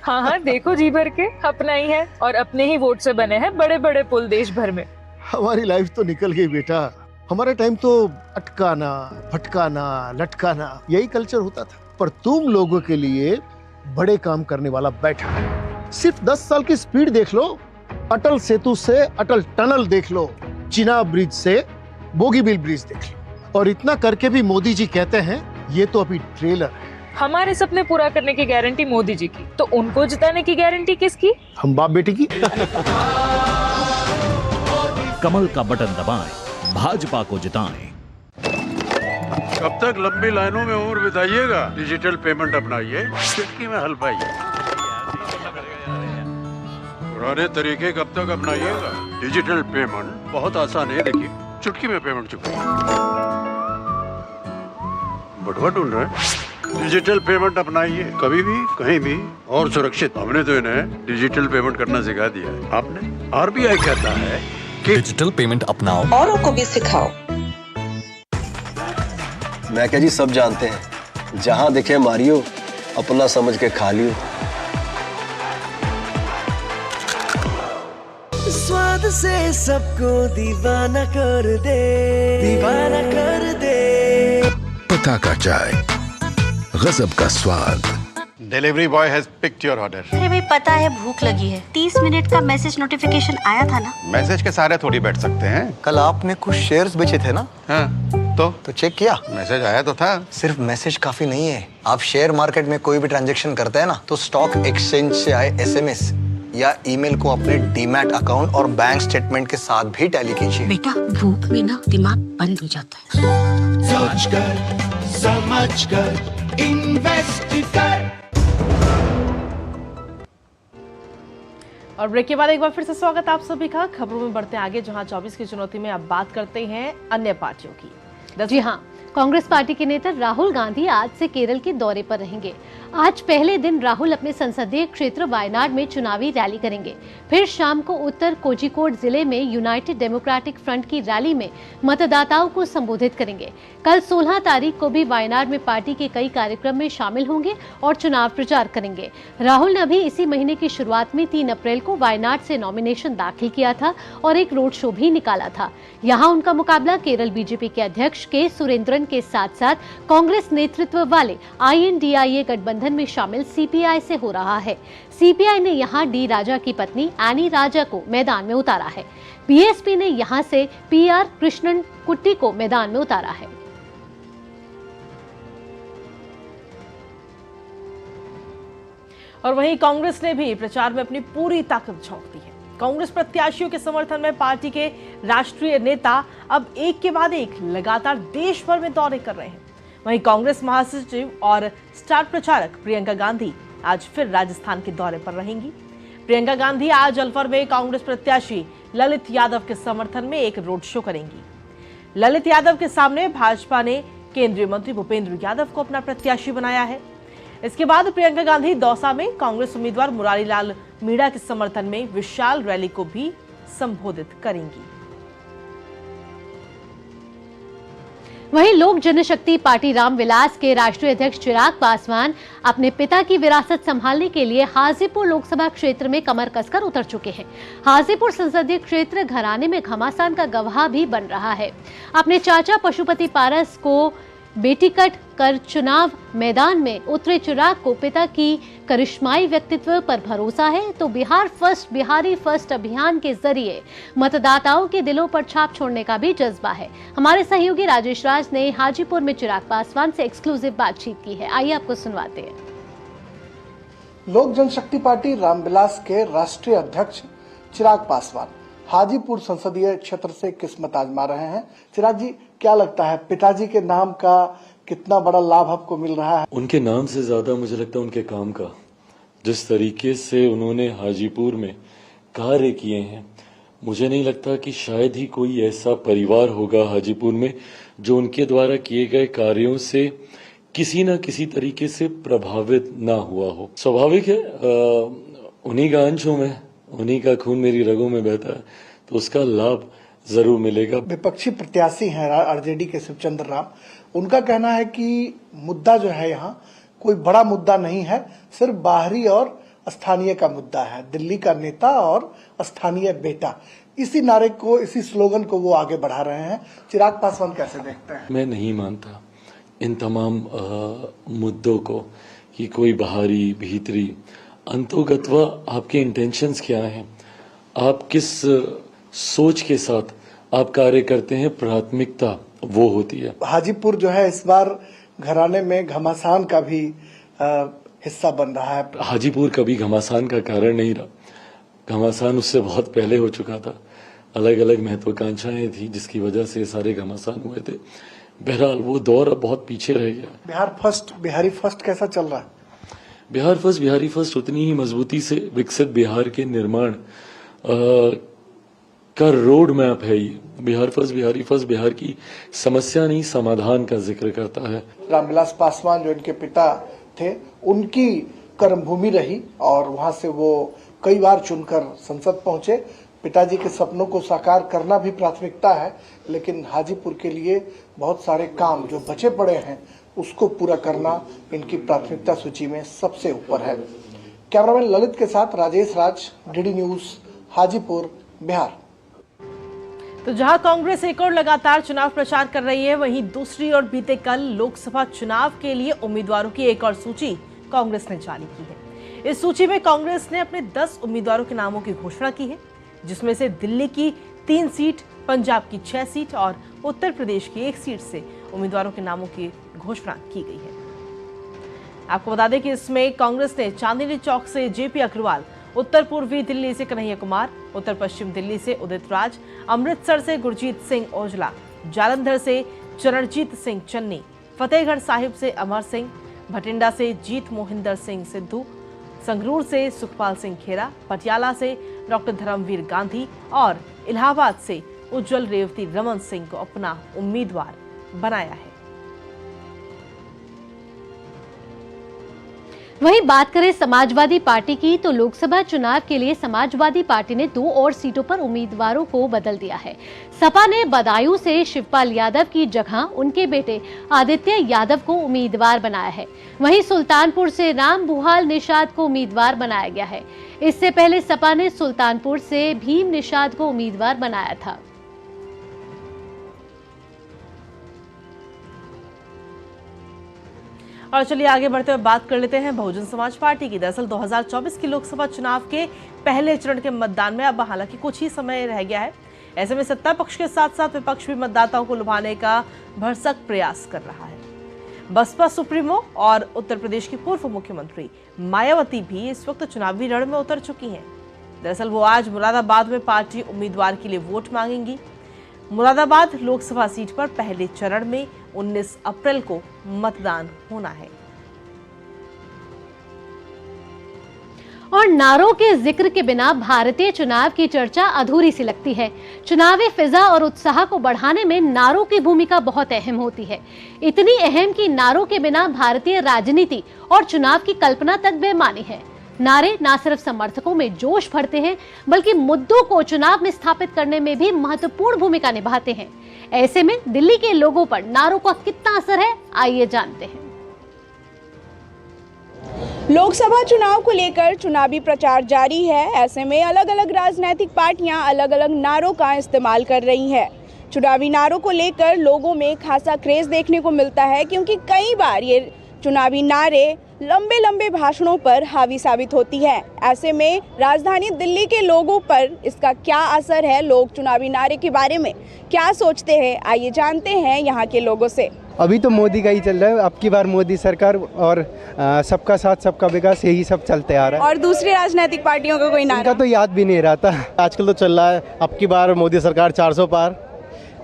हाँ, देखो जी भर के अपना ही है और अपने ही वोट से बने हैं बड़े बड़े पुल देश भर में। हमारी लाइफ तो निकल गई बेटा। हमारे टाइम तो अटकाना, फटकाना, लटकाना यही कल्चर होता था, पर तुम लोगों के लिए बड़े काम करने वाला बैठा है। सिर्फ 10 साल की स्पीड देख लो, अटल सेतु से अटल टनल देख लो, चिनाब ब्रिज से बोगीबील ब्रिज देख लो, और इतना करके भी मोदी जी कहते हैं ये तो अभी ट्रेलर है। हमारे सपने पूरा करने की गारंटी मोदी जी की, तो उनको जिताने की गारंटी किसकी? हम बाप बेटी की। कमल का बटन दबाएं, भाजपा को जिताएं। कब तक लंबी लाइनों में उम्र बिताइएगा? डिजिटल पेमेंट अपनाइए, चुटकी में हल पाइए। पुराने तरीके कब तक अपनाइएगा? डिजिटल पेमेंट बहुत आसान है, देखिए चुटकी में पेमेंट चुकाइए। बटुआ ढूंढ रहे हैं? डिजिटल पेमेंट अपनाइए, कभी भी कहीं भी और सुरक्षित। हमने तो इन्हें डिजिटल पेमेंट करना सिखा दिया है। आपने? आरबीआई कहता है कि डिजिटल पेमेंट अपनाओ, औरों को भी सिखाओ। मैं क्या जी, सब जानते हैं, जहां दिखे मारियो, अपना समझ के खा लियो। स्वाद से सबको दीवाना कर दे, दीवाना कर दे। पता का चाय, गजब का स्वाद। Delivery boy has picked your order. अरे भाई, पता है भूख लगी है। 30 मिनट का मैसेज नोटिफिकेशन आया था ना? मैसेज के सारे थोड़ी बैठ सकते हैं। कल आपने कुछ शेयर्स बेचे थे ना? हाँ, तो चेक किया? मैसेज आया तो था। सिर्फ मैसेज काफी नहीं है। आप शेयर मार्केट में कोई भी ट्रांजैक्शन करते हैं ना, तो स्टॉक एक्सचेंज से आए एसएमएस या ईमेल को अपने डीमैट अकाउंट और बैंक स्टेटमेंट के साथ भी टैली कीजिए। बेटा, भूख में ना दिमाग बंद हो जाता है। सोच कर, समझ कर, इन्वेस्ट कर। और ब्रेक के बाद एक बार फिर से स्वागत आप सभी का। खबरों में बढ़ते आगे, जहां 24 की चुनौती में अब बात करते हैं अन्य पार्टियों की। जी हाँ, कांग्रेस पार्टी के नेता राहुल गांधी आज से केरल के दौरे पर रहेंगे। आज पहले दिन राहुल अपने संसदीय क्षेत्र वायनाड में चुनावी रैली करेंगे। फिर शाम को उत्तर कोझिकोड जिले में यूनाइटेड डेमोक्रेटिक फ्रंट की रैली में मतदाताओं को संबोधित करेंगे। कल 16 तारीख को भी वायनाड में पार्टी के कई कार्यक्रम में शामिल होंगे और चुनाव प्रचार करेंगे। राहुल ने अभी इसी महीने की शुरुआत में 3 अप्रैल को वायनाड से नॉमिनेशन दाखिल किया था और एक रोड शो भी निकाला था। यहाँ उनका मुकाबला केरल बीजेपी के अध्यक्ष के सुरेंद्रन के साथ साथ कांग्रेस नेतृत्व वाले INDIA गठबंधन में शामिल CPI से हो रहा है। CPI ने यहां डी राजा की पत्नी एनी राजा को मैदान में उतारा है। BSP ने यहां से PR कृष्णन कुट्टी को मैदान में उतारा है। और वहीं कांग्रेस ने भी प्रचार में अपनी पूरी ताकत झोंक दी है। कांग्रेस प्रत्याशियों के समर्थन में पार्टी के राष्ट्रीय नेता अब एक के बाद एक लगातार देश भर में दौरे कर रहे हैं। वहीं कांग्रेस महासचिव और स्टार प्रचारक प्रियंका गांधी आज फिर राजस्थान के दौरे पर रहेंगी। प्रियंका गांधी आज अलवर में कांग्रेस प्रत्याशी ललित यादव के समर्थन में एक रोड शो करेंगी। ललित यादव के सामने भाजपा ने केंद्रीय मंत्री भूपेंद्र यादव को अपना प्रत्याशी बनाया है। इसके बाद प्रियंका गांधी दौसा में कांग्रेस उम्मीदवार मुरारीलाल मीणा के समर्थन में विशाल रैली को भी संबोधित करेंगी। वहीं लोक जनशक्ति पार्टी रामविलास के राष्ट्रीय अध्यक्ष चिराग पासवान अपने पिता की विरासत संभालने के लिए हाजीपुर लोकसभा क्षेत्र में कमर कसकर उतर चुके हैं। हाजीपुर संसदीय क्षेत्र घराने में घमासान का गवाह भी बन रहा है। अपने चाचा पशुपति पारस को बेटी कट कर चुनाव मैदान में उतरे चिराग को पिता की करिश्माई व्यक्तित्व पर भरोसा है, तो बिहार फर्स्ट, बिहारी फर्स्ट अभियान के जरिए मतदाताओं के दिलों पर छाप छोड़ने का भी जज्बा है। हमारे सहयोगी राजेश राज ने हाजीपुर में चिराग पासवान से एक्सक्लूसिव बातचीत की है। आइए आपको सुनवाते हैं। लोक जनशक्ति पार्टी रामविलास के राष्ट्रीय अध्यक्ष चिराग पासवान हाजीपुर संसदीय क्षेत्र से किस्मत आजमा रहे हैं। चिराग जी, क्या लगता है पिताजी के नाम का कितना बड़ा लाभ आपको मिल रहा है? उनके नाम से ज्यादा मुझे लगता है उनके काम का, जिस तरीके से उन्होंने हाजीपुर में कार्य किए हैं, मुझे नहीं लगता कि शायद ही कोई ऐसा परिवार होगा हाजीपुर में जो उनके द्वारा किए गए कार्यों से किसी न किसी तरीके से प्रभावित ना हुआ हो। स्वाभाविक है, उन्हीं का अंश हूं मैं, उन्हीं का खून मेरी रगों में बहता है, तो उसका लाभ जरूर मिलेगा। विपक्षी प्रत्याशी हैं आरजेडी के शिवचंद्र राम, उनका कहना है कि मुद्दा जो है यहाँ कोई बड़ा मुद्दा नहीं है, सिर्फ बाहरी और स्थानीय का मुद्दा है, दिल्ली का नेता और स्थानीय बेटा। इसी नारे को, इसी स्लोगन को वो आगे बढ़ा रहे हैं। चिराग पासवान कैसे देखते हैं? मैं नहीं मानता इन तमाम मुद्दों को कि कोई बाहरी भीतरी, अंतोगत्वा आपके इंटेंशंस क्या हैं, आप किस सोच के साथ आप कार्य करते हैं, प्राथमिकता वो होती है। हाजीपुर जो है इस बार घराने में घमासान का भी हिस्सा बन रहा है। हाजीपुर कभी घमासान का कारण नहीं रहा, घमासान उससे बहुत पहले हो चुका था। अलग अलग महत्वाकांक्षाएं थी जिसकी वजह से सारे घमासान हुए थे। बहरहाल वो दौर अब बहुत पीछे रह गया। बिहारी फर्स्ट कैसा चल रहा है? बिहारी फर्स्ट उतनी ही मजबूती से विकसित बिहार के निर्माण का रोड मैप है ये। बिहारी फर्स्ट बिहार की समस्या नहीं, समाधान का जिक्र करता है। रामविलास पासवान जो इनके पिता थे, उनकी कर्मभूमि रही और वहां से वो कई बार चुनकर संसद पहुंचे। पिताजी के सपनों को साकार करना भी प्राथमिकता है, लेकिन हाजीपुर के लिए बहुत सारे काम जो बचे पड़े हैं उसको पूरा करना इनकी प्राथमिकता सूची में सबसे ऊपर है। कैमरामैन ललित के साथ राजेश राज, डीडी न्यूज, हाजीपुर, बिहार। तो जहां कांग्रेस एक और लगातार चुनाव प्रचार कर रही है, वहीं दूसरी ओर बीते कल लोकसभा चुनाव के लिए उम्मीदवारों की एक और सूची कांग्रेस ने जारी की है। इस सूची में कांग्रेस ने अपने 10 उम्मीदवारों के नामों की घोषणा की है, जिसमें से दिल्ली की 3 सीट, पंजाब की 6 सीट और उत्तर प्रदेश की 1 सीट से उम्मीदवारों के नामों की घोषणा की गई है। आपको बता दें कि इसमें कांग्रेस ने चांदनी चौक से जेपी अग्रवाल, उत्तर पूर्वी दिल्ली से कन्हैया कुमार, उत्तर पश्चिम दिल्ली से उदित राज, अमृतसर से गुरजीत सिंह औजला, जालंधर से चरणजीत सिंह चन्नी, फतेहगढ़ साहिब से अमर सिंह, भटिंडा से जीत मोहिंदर सिंह सिद्धू, संगरूर से सुखपाल सिंह खेरा, पटियाला से डॉक्टर धर्मवीर गांधी और इलाहाबाद से उज्जवल रेवती रमन सिंह को अपना उम्मीदवार बनाया है। वहीं बात करें समाजवादी पार्टी की, तो लोकसभा चुनाव के लिए समाजवादी पार्टी ने 2 और सीटों पर उम्मीदवारों को बदल दिया है। सपा ने बदायूं से शिवपाल यादव की जगह उनके बेटे आदित्य यादव को उम्मीदवार बनाया है। वहीं सुल्तानपुर से राम बुहाल निषाद को उम्मीदवार बनाया गया है। इससे पहले सपा ने सुल्तानपुर से भीम निषाद को उम्मीदवार बनाया था। और चलिए आगे बढ़ते हुए बात कर लेते हैं बहुजन समाज पार्टी की। दरअसल 2024 के लोकसभा चुनाव के पहले चरण के मतदान में अब हालांकि कुछ ही समय रह गया है। ऐसे में सत्ता पक्ष के साथ साथ विपक्ष भी मतदाताओं को लुभाने का भरसक प्रयास कर रहा है। बसपा सुप्रीमो और उत्तर प्रदेश की पूर्व मुख्यमंत्री मायावती भी इस वक्त चुनावी रण में उतर चुकी हैं। दरअसल वो आज मुरादाबाद में पार्टी उम्मीदवार के लिए वोट मांगेंगी। मुरादाबाद लोकसभा सीट पर पहले चरण में 19 अप्रैल को मतदान होना है। और नारों के जिक्र के बिना भारतीय चुनाव की चर्चा अधूरी सी लगती है। चुनावी फिजा और उत्साह को बढ़ाने में नारों की भूमिका बहुत अहम होती है। इतनी अहम कि नारों के बिना भारतीय राजनीति और चुनाव की कल्पना तक बेमानी है। नारे न सिर्फ समर्थकों में जोश भरते हैं, बल्कि मुद्दों को चुनाव में स्थापित करने में भी महत्वपूर्ण भूमिका निभाते हैं। ऐसे में दिल्ली के लोगों पर नारों का कितना असर है, आइए जानते हैं। लोकसभा चुनाव को लेकर चुनावी प्रचार जारी है। ऐसे में अलग अलग राजनीतिक पार्टियां अलग अलग नारों का इस्तेमाल कर रही हैं। चुनावी नारों को लेकर लोगों में खासा क्रेज देखने को मिलता है, क्योंकि कई बार ये चुनावी नारे लंबे लंबे भाषणों पर हावी साबित होती है। ऐसे में राजधानी दिल्ली के लोगों पर इसका क्या असर है, लोग चुनावी नारे के बारे में क्या सोचते हैं, आइए जानते हैं यहाँ के लोगों से। अभी तो मोदी का ही चल रहा है, अब की बार मोदी सरकार और सबका साथ सबका विकास, यही सब चलते आ रहा है। और दूसरी राजनीतिक पार्टियों का कोई नारा? इनका तो याद भी नहीं रहता। आजकल तो चल रहा है अब की बार मोदी सरकार 400 पार,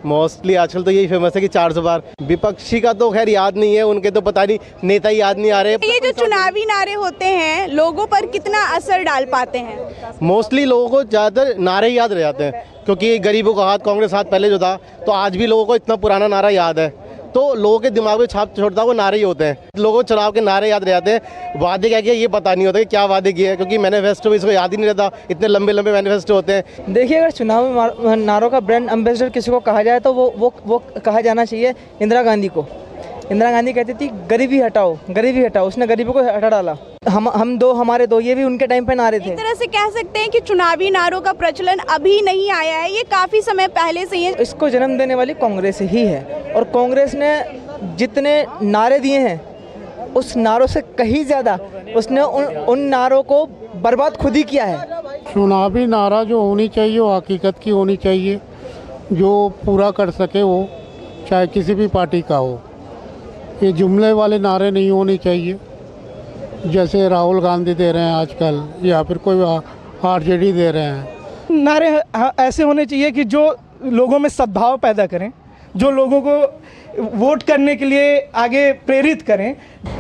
मोस्टली आजकल तो यही फेमस है कि 400 पार। विपक्षी का तो खैर याद नहीं है, उनके तो पता नहीं, नेता ही याद नहीं आ रहे। ये जो चुनावी नारे होते हैं लोगों पर कितना असर डाल पाते हैं? मोस्टली लोगों को ज़्यादातर नारे याद रह जाते हैं, क्योंकि गरीबों का हाथ कांग्रेस हाथ पहले जो था, तो आज भी लोगों को इतना पुराना नारा याद है, तो लोगों के दिमाग में छाप छोड़ता वो नारे ही होते हैं। लोगों को चुनाव के नारे याद रह जाते हैं, वादे क्या किए ये पता नहीं होता कि क्या वादे किए, क्योंकि मैनिफेस्टो में इसको याद ही नहीं रहता, इतने लंबे लंबे मैनिफेस्टो होते हैं। देखिए, अगर चुनाव में नारों का ब्रांड एम्बेसडर किसी को कहा जाए तो वो कहा जाना चाहिए इंदिरा गांधी को। इंदिरा गांधी कहती थी गरीबी हटाओ, गरीबी हटाओ, उसने गरीबों को हटा डाला। हम दो हमारे दो, ये भी उनके टाइम पे नारे थे। एक तरह से कह सकते हैं कि चुनावी नारों का प्रचलन अभी नहीं आया है, ये काफी समय पहले से ही है। इसको जन्म देने वाली कांग्रेस ही है, और कांग्रेस ने जितने नारे दिए हैं उस नारों से कहीं ज्यादा उसने उन नारों को बर्बाद खुद ही किया है। चुनावी नारा जो होनी चाहिए वो हकीकत की होनी चाहिए, जो पूरा कर सके वो, चाहे किसी भी पार्टी का हो। ये जुमले वाले नारे नहीं होने चाहिए, जैसे राहुल गांधी दे रहे हैं आजकल, या फिर कोई आरजेडी दे रहे हैं। नारे ऐसे होने चाहिए कि जो लोगों में सद्भाव पैदा करें, जो लोगों को वोट करने के लिए आगे प्रेरित करें।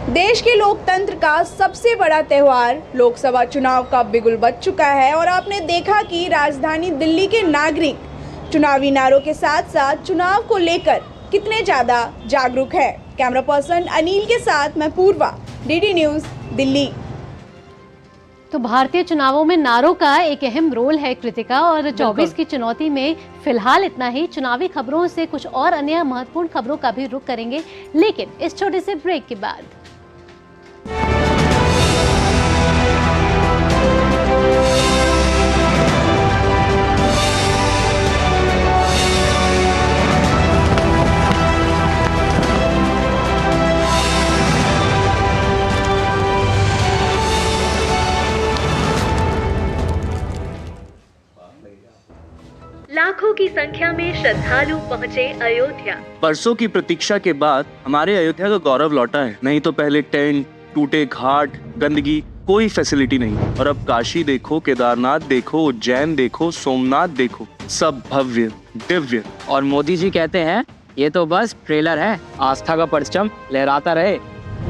देश के लोकतंत्र का सबसे बड़ा त्योहार लोकसभा चुनाव का बिगुल बज चुका है, और आपने देखा कि राजधानी दिल्ली के नागरिक चुनावी नारों के साथ साथ चुनाव को लेकर कितने ज्यादा जागरूक है। कैमरा पर्सन अनिल के साथ मैं पूर्वा, डीडी न्यूज दिल्ली। तो भारतीय चुनावों में नारों का एक अहम रोल है कृतिका, और 24 की चुनौती में फिलहाल इतना ही। चुनावी खबरों से कुछ और अन्य महत्वपूर्ण खबरों का भी रुख करेंगे, लेकिन इस छोटे से ब्रेक के बाद। लाखों की संख्या में श्रद्धालु पहुंचे अयोध्या। बरसों की प्रतीक्षा के बाद हमारे अयोध्या का गौरव लौटा है। नहीं तो पहले टेंट, टूटे घाट, गंदगी, कोई फैसिलिटी नहीं। और अब काशी देखो, केदारनाथ देखो, उज्जैन देखो, सोमनाथ देखो, सब भव्य दिव्य। और मोदी जी कहते हैं ये तो बस ट्रेलर है, आस्था का परचम लहराता रहे।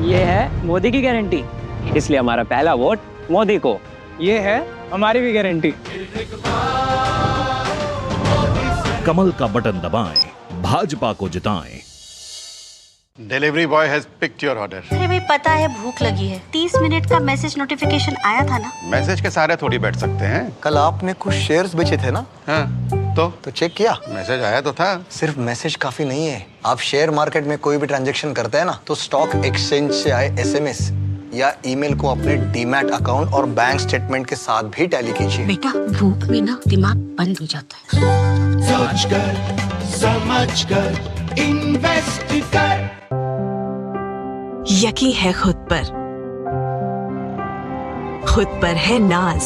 ये है मोदी की गारंटी, इसलिए हमारा पहला वोट मोदी को। ये है हमारी भी गारंटी। कमल का बटन दबाएं, भाजपा को जिताएं। Delivery boy has picked your order. अरे भाई पता है भूख लगी है, 30 मिनट का मैसेज नोटिफिकेशन आया था ना। मैसेज के सहारे थोड़ी बैठ सकते हैं। कल आपने कुछ शेयर्स बेचे थे ना? हाँ, तो चेक किया? मैसेज आया तो था। सिर्फ मैसेज काफी नहीं है। आप शेयर मार्केट में कोई भी ट्रांजैक्शन करते हैं ना, तो स्टॉक एक्सचेंज से आए SMS या ईमेल को अपने डीमैट अकाउंट और बैंक स्टेटमेंट के साथ भी टैली कीजिए। बेटा भूख में ना दिमाग बंद हो जाता है। सोच कर समझ कर इन्वेस्ट कर। यकीन है खुद पर है नाज।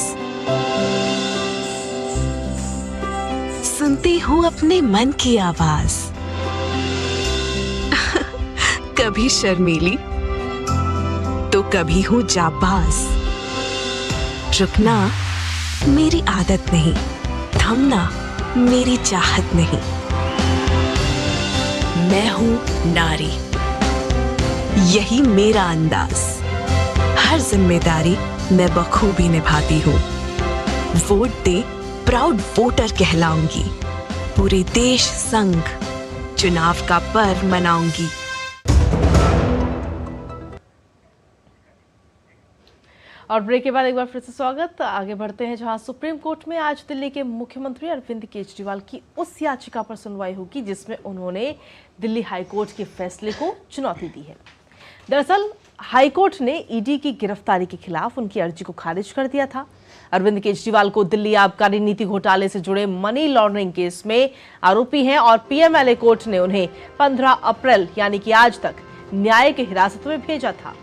सुनती हूँ अपने मन की आवाज। कभी शर्मीली तो कभी हूँ जाबाज। रुकना मेरी आदत नहीं, थमना मेरी चाहत नहीं। मैं हूँ नारी, यही मेरा अंदाज। हर जिम्मेदारी मैं बखूबी निभाती हूँ। वोट दे प्राउड वोटर कहलाऊंगी। पूरे देश संग चुनाव का पर्व मनाऊंगी। और ब्रेक के बाद एक बार फिर से स्वागत। आगे बढ़ते हैं, जहां सुप्रीम कोर्ट में आज दिल्ली के मुख्यमंत्री अरविंद केजरीवाल की उस याचिका पर सुनवाई होगी जिसमें उन्होंने दिल्ली हाईकोर्ट के फैसले को चुनौती दी है। दरअसल हाईकोर्ट ने ईडी की गिरफ्तारी के खिलाफ उनकी अर्जी को खारिज कर दिया था। अरविंद केजरीवाल को दिल्ली आबकारी नीति घोटाले से जुड़े मनी लॉन्ड्रिंग केस में आरोपी हैं और पीएमएलए कोर्ट ने उन्हें 15 अप्रैल यानी कि आज तक न्यायिक हिरासत में भेजा था।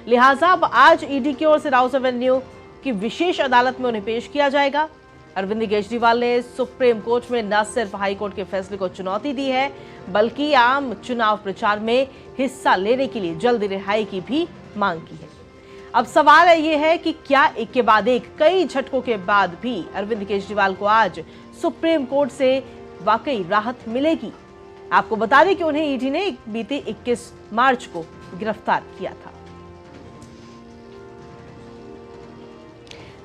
लिहाजा अब आज ईडी की ओर से राउस एवेन्यू की विशेष अदालत में उन्हें पेश किया जाएगा। अरविंद केजरीवाल ने सुप्रीम कोर्ट में न सिर्फ हाई कोर्ट के फैसले को चुनौती दी है, बल्कि आम चुनाव प्रचार में हिस्सा लेने के लिए जल्दी रिहाई की भी मांग की है। अब सवाल ये है कि क्या एक के बाद एक कई झटकों के बाद भी अरविंद केजरीवाल को आज सुप्रीम कोर्ट से वाकई राहत मिलेगी। आपको बता दें कि उन्हें ईडी ने बीते 21 मार्च को गिरफ्तार किया था।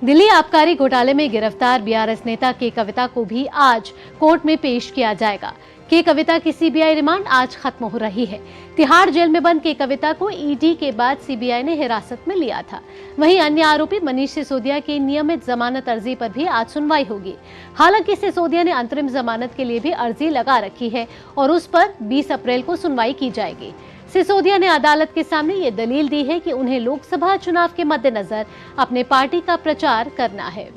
दिल्ली आबकारी घोटाले में गिरफ्तार बीआरएस नेता के कविता को भी आज कोर्ट में पेश किया जाएगा। के कविता की सीबीआई रिमांड आज खत्म हो रही है। तिहाड़ जेल में बंद के कविता को ईडी के बाद सीबीआई ने हिरासत में लिया था। वहीं अन्य आरोपी मनीष सिसोदिया की नियमित जमानत अर्जी पर भी आज सुनवाई होगी। हालांकि सिसोदिया ने अंतरिम जमानत के लिए भी अर्जी लगा रखी है और उस पर 20 अप्रैल को सुनवाई की जाएगी। सिसोदिया ने अदालत के सामने ये दलील दी है कि उन्हें लोकसभा चुनाव के मद्देनजर अपने पार्टी का प्रचार करना है।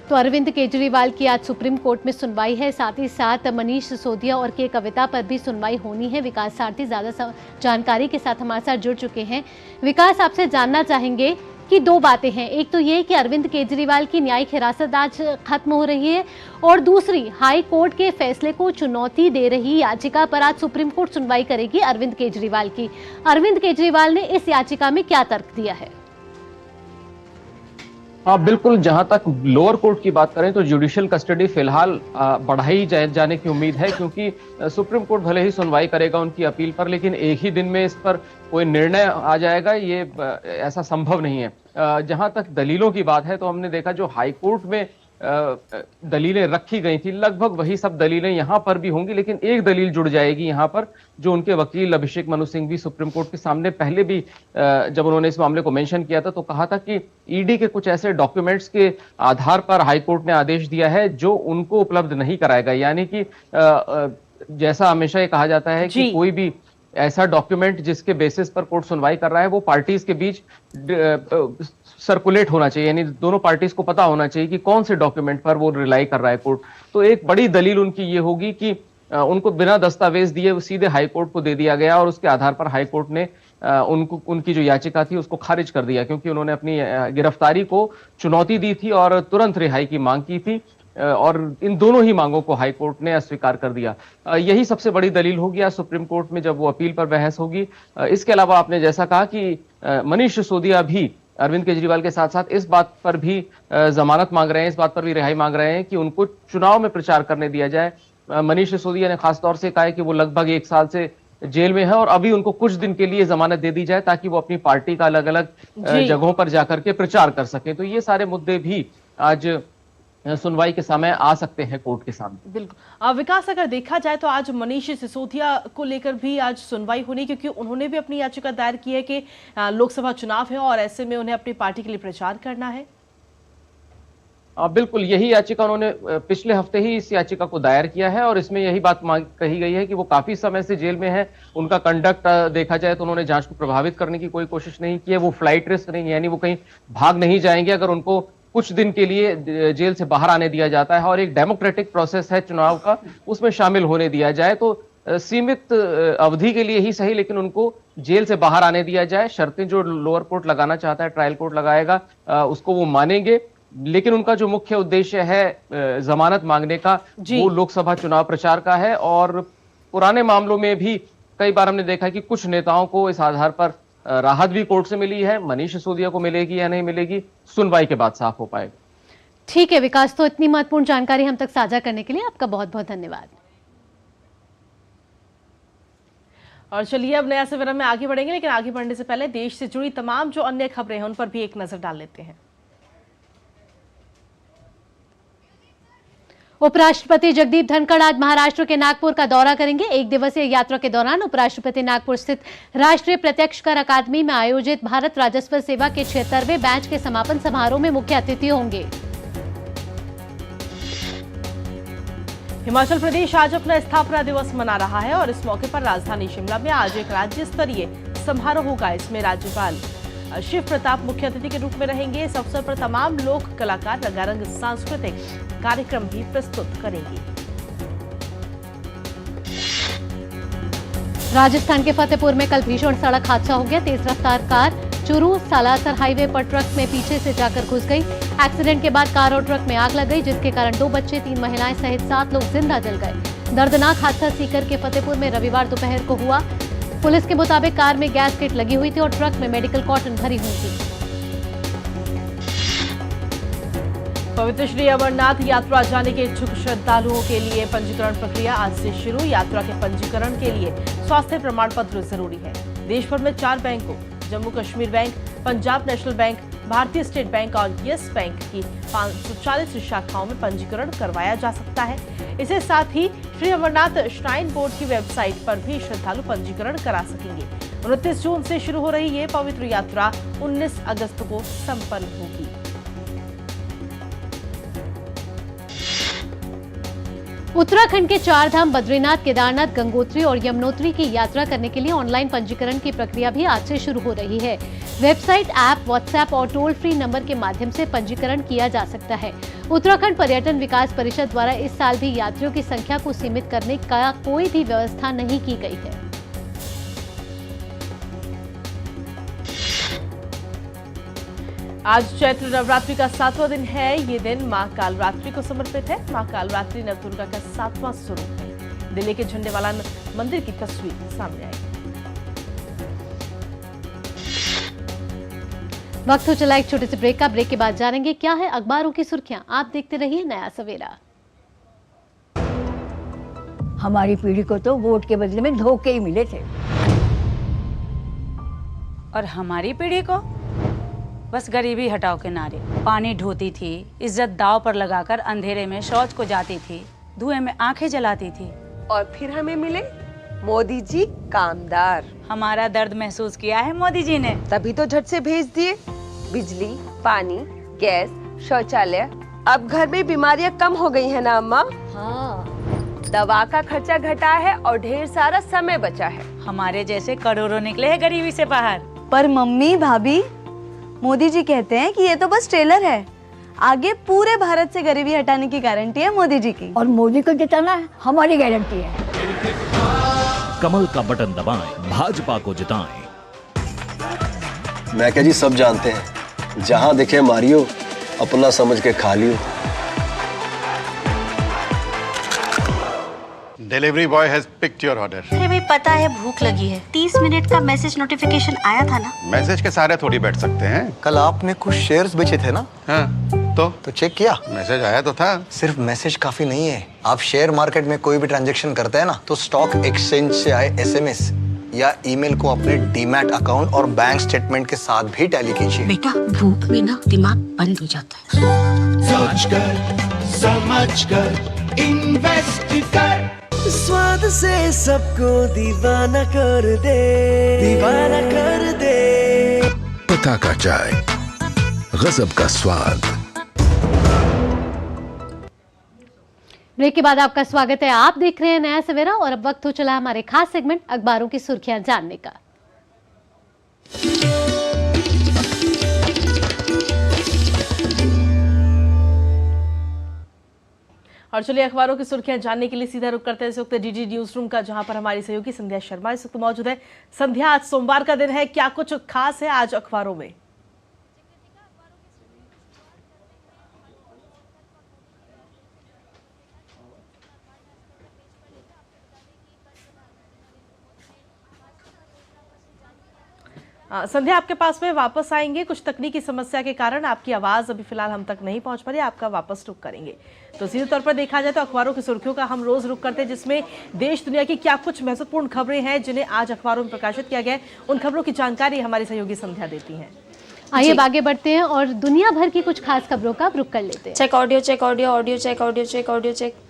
तो अरविंद केजरीवाल की आज सुप्रीम कोर्ट में सुनवाई है। साथ ही साथ मनीष सिसोदिया और के कविता पर भी सुनवाई होनी है। विकास सारथी ज्यादा जानकारी के साथ हमारे साथ जुड़ चुके हैं। विकास, आपसे जानना चाहेंगे कि दो बातें हैं। एक तो ये कि अरविंद केजरीवाल की न्यायिक हिरासत आज खत्म हो रही है और दूसरी हाई कोर्ट के फैसले को चुनौती दे रही याचिका पर आज सुप्रीम कोर्ट सुनवाई करेगी अरविंद केजरीवाल की। अरविंद केजरीवाल ने इस याचिका में क्या तर्क दिया है? हाँ बिल्कुल, जहां तक लोअर कोर्ट की बात करें तो जुडिशियल कस्टडी फिलहाल बढ़ाई जाने की उम्मीद है, क्योंकि सुप्रीम कोर्ट भले ही सुनवाई करेगा उनकी अपील पर, लेकिन एक ही दिन में इस पर कोई निर्णय आ जाएगा ये ऐसा संभव नहीं है। जहां तक दलीलों की बात है तो हमने देखा जो हाई कोर्ट में दलीलें रखी गई थी लगभग वही सब दलीलें यहां पर भी होंगी, लेकिन एक दलील जुड़ जाएगी यहां पर जो उनके वकील अभिषेक मनु सिंह भी सुप्रीम कोर्ट के सामने पहले भी जब उन्होंने इस मामले को मेंशन किया था तो कहा था कि ईडी के कुछ ऐसे डॉक्यूमेंट्स के आधार पर हाई कोर्ट ने आदेश दिया है जो उनको उपलब्ध नहीं कराएगा। यानी कि जैसा हमेशा ये कहा जाता है कि कोई भी ऐसा डॉक्यूमेंट जिसके बेसिस पर कोर्ट सुनवाई कर रहा है वो पार्टीज के बीच सर्कुलेट होना चाहिए, यानी दोनों पार्टीज को पता होना चाहिए कि कौन से डॉक्यूमेंट पर वो रिलाई कर रहा है कोर्ट। तो एक बड़ी दलील उनकी ये होगी कि उनको बिना दस्तावेज दिए सीधे हाई कोर्ट को दे दिया गया और उसके आधार पर हाई कोर्ट ने उनकी जो याचिका थी उसको खारिज कर दिया, क्योंकि उन्होंने अपनी गिरफ्तारी को चुनौती दी थी और तुरंत रिहाई की मांग की थी और इन दोनों ही मांगों को हाई कोर्ट ने अस्वीकार कर दिया। यही सबसे बड़ी दलील होगी आज सुप्रीम कोर्ट में जब वो अपील पर बहस होगी। इसके अलावा आपने जैसा कहा कि मनीष सिसोदिया भी अरविंद केजरीवाल के साथ साथ इस बात पर भी जमानत मांग रहे हैं, इस बात पर भी रिहाई मांग रहे हैं कि उनको चुनाव में प्रचार करने दिया जाए। मनीष सिसोदिया ने खासतौर से कहा है कि वो लगभग 1 साल से जेल में है और अभी उनको कुछ दिन के लिए जमानत दे दी जाए ताकि वो अपनी पार्टी का अलग अलग जगहों पर जाकर के प्रचार कर सके। तो ये सारे मुद्दे भी आज सुनवाई के समय आ सकते हैं कोर्ट के सामने। बिल्कुल विकास, अगर देखा जाए तो आज मनीष सिसोदिया को लेकर भी आज सुनवाई होनी, क्योंकि उन्होंने भी अपनी याचिका दायर की है कि लोकसभा चुनाव है और ऐसे में उन्हें अपनी पार्टी के लिए प्रचार करना है। बिल्कुल, यही याचिका उन्होंने पिछले हफ्ते ही इस याचिका को दायर किया है और इसमें यही बात कही गई है कि वो काफी समय से जेल में है। उनका कंडक्ट देखा जाए तो उन्होंने जांच को प्रभावित करने की कोई कोशिश नहीं की है। वो फ्लाइट रिस्क नहीं, यानी वो कहीं भाग नहीं जाएंगे अगर उनको कुछ दिन के लिए जेल से बाहर आने दिया जाता है और एक डेमोक्रेटिक प्रोसेस है चुनाव का, उसमें शामिल होने दिया जाए तो सीमित अवधि के लिए ही सही लेकिन उनको जेल से बाहर आने दिया जाए। शर्तें जो लोअर कोर्ट लगाना चाहता है, ट्रायल कोर्ट लगाएगा, उसको वो मानेंगे। लेकिन उनका जो मुख्य उद्देश्य है जमानत मांगने का वो लोकसभा चुनाव प्रचार का है और पुराने मामलों में भी कई बार हमने देखा कि कुछ नेताओं को इस आधार पर राहत भी कोर्ट से मिली है। मनीष सिसोदिया को मिलेगी या नहीं मिलेगी, सुनवाई के बाद साफ हो पाएगा। ठीक है विकास, तो इतनी महत्वपूर्ण जानकारी हम तक साझा करने के लिए आपका बहुत बहुत धन्यवाद। और चलिए अब नया सवेरा में आगे बढ़ेंगे, लेकिन आगे बढ़ने से पहले देश से जुड़ी तमाम जो अन्य खबरें हैं उन पर भी एक नजर डाल लेते हैं। उपराष्ट्रपति जगदीप धनखड़ आज महाराष्ट्र के नागपुर का दौरा करेंगे। 1 दिवसीय यात्रा के दौरान उपराष्ट्रपति नागपुर स्थित राष्ट्रीय प्रत्यक्ष कर अकादमी में आयोजित भारत राजस्व सेवा के 76वें बैच के समापन समारोह में मुख्य अतिथि होंगे। हिमाचल प्रदेश आज अपना स्थापना दिवस मना रहा है और इस मौके पर राजधानी शिमला में आज एक राज्य स्तरीय समारोह होगा। इसमें राज्यपाल शिव प्रताप मुख्य अतिथि के रूप में रहेंगे। इस अवसर पर तमाम लोक कलाकार रंगारंग सांस्कृतिक कार्यक्रम भी प्रस्तुत करेंगे। राजस्थान के फतेहपुर में कल भीषण सड़क हादसा हो गया। तेज रफ्तार कार चूरू सालासर हाईवे पर ट्रक में पीछे से जाकर घुस गई। एक्सीडेंट के बाद कार और ट्रक में आग लग गई, जिसके कारण 2 बच्चे 3 महिलाएं सहित 7 लोग जिंदा जल गए। दर्दनाक हादसा सीकर के फतेहपुर में रविवार दोपहर को हुआ। पुलिस के मुताबिक कार में गैस किट लगी हुई थी और ट्रक में मेडिकल कॉटन भरी हुई थी। पवित्र श्री अमरनाथ यात्रा जाने के इच्छुक श्रद्धालुओं के लिए पंजीकरण प्रक्रिया आज से शुरू। यात्रा के पंजीकरण के लिए स्वास्थ्य प्रमाण पत्र जरूरी है। देश भर में 4 बैंकों Jammu Kashmir bank, Punjab national bank, भारतीय स्टेट बैंक और यस बैंक की 540 शाखाओं में पंजीकरण करवाया जा सकता है। इसके साथ ही श्री अमरनाथ श्राइन बोर्ड की वेबसाइट पर भी श्रद्धालु पंजीकरण करा सकेंगे। 29 जून से शुरू हो रही ये पवित्र यात्रा 19 अगस्त को संपन्न होगी। उत्तराखंड के 4 धाम बद्रीनाथ, केदारनाथ, गंगोत्री और यमुनोत्री की यात्रा करने के लिए ऑनलाइन पंजीकरण की प्रक्रिया भी आज से शुरू हो रही है। वेबसाइट, ऐप, व्हाट्सएप और टोल फ्री नंबर के माध्यम से पंजीकरण किया जा सकता है। उत्तराखंड पर्यटन विकास परिषद द्वारा इस साल भी यात्रियों की संख्या को सीमित करने का कोई भी व्यवस्था नहीं की गई है। आज चैत्र नवरात्रि का 7वां दिन है। ये दिन मां कालरात्रि को समर्पित है। मां कालरात्रि नवदुर्गा का 7वां स्वरूप है। दिल्ली के झंडेवाला मंदिर की तस्वीर सामने आई। वक्त हो चला एक छोटे से ब्रेक का। ब्रेक के बाद जानेंगे क्या है अखबारों की सुर्खियां। आप देखते रहिए नया सवेरा। हमारी पीढ़ी को तो वोट के बदले में धोखे ही मिले थे, और हमारी पीढ़ी को बस गरीबी हटाओ के नारे। पानी ढोती थी, इज्जत दाव पर लगाकर अंधेरे में शौच को जाती थी, धुएं में आंखें जलाती थी, और फिर हमें मिले मोदी जी कामदार। हमारा दर्द महसूस किया है मोदी जी ने, तभी तो झट से भेज दिए बिजली, पानी, गैस, शौचालय। अब घर में बीमारियां कम हो गई है ना अम्मा? हाँ। दवा का खर्चा घटा है और ढेर सारा समय बचा है। हमारे जैसे करोड़ों निकले हैं गरीबी से बाहर। पर मम्मी, भाभी, मोदी जी कहते हैं कि ये तो बस ट्रेलर है, आगे पूरे भारत से गरीबी हटाने की गारंटी है मोदी जी की। और मोदी को जिताना हमारी गारंटी है। कमल का बटन दबाएं, भाजपा को जिताएं। मैं क्या जी, सब जानते हैं, जहां दिखे मारियो, अपना समझ के खा लियो। Delivery boy has picked your order. अरे भाई, पता है भूख लगी है। 30 मिनट का मैसेज नोटिफिकेशन आया था ना। मैसेज के सारे थोड़ी बैठ सकते हैं। कल आपने कुछ शेयर्स बेचे थे ना? हाँ, तो चेक किया? मैसेज आया तो था। सिर्फ मैसेज काफी नहीं है। आप शेयर मार्केट में कोई भी ट्रांजैक्शन करते हैं ना, तो स्टॉक एक्सचेंज से आए SMS या ईमेल को अपने डीमैट अकाउंट और बैंक स्टेटमेंट के साथ भी टैली कीजिए। बेटा, भूख में ना दिमाग बंद हो जाता है। सोच कर, समझ कर, इन्वेस्ट कर। स्वाद से सबको दीवाना कर दे, दीवाना कर दे। पता का चाय, गजब का स्वाद। ब्रेक के बाद आपका स्वागत है। आप देख रहे हैं नया सवेरा और अब वक्त हो चला हमारे खास सेगमेंट अखबारों की सुर्खियां जानने का। और चलिए अखबारों की सुर्खियां जानने के लिए सीधा रुख करते हैं इस वक्त DD न्यूज रूम का, जहां पर हमारी सहयोगी संध्या शर्मा इस वक्त मौजूद है। संध्या, आज सोमवार का दिन है, क्या कुछ खास है आज अखबारों में? संध्या, आपके पास में वापस आएंगे। कुछ तकनीकी समस्या के कारण आपकी आवाज अभी फिलहाल हम तक नहीं पहुंच पा रही, आपका वापस रुख करेंगे। तो सीधे तौर पर देखा जाए तो अखबारों की सुर्खियों का हम रोज रुख करते हैं, जिसमें देश दुनिया की क्या कुछ महत्वपूर्ण खबरें हैं जिन्हें आज अखबारों में प्रकाशित किया गया है। उन खबरों की जानकारी हमारी सहयोगी संध्या देती हैं। आइए आगे बढ़ते हैं और दुनिया भर की कुछ खास खबरों का रुख कर लेते हैं। Check audio, check audio, audio check, audio check, audio check.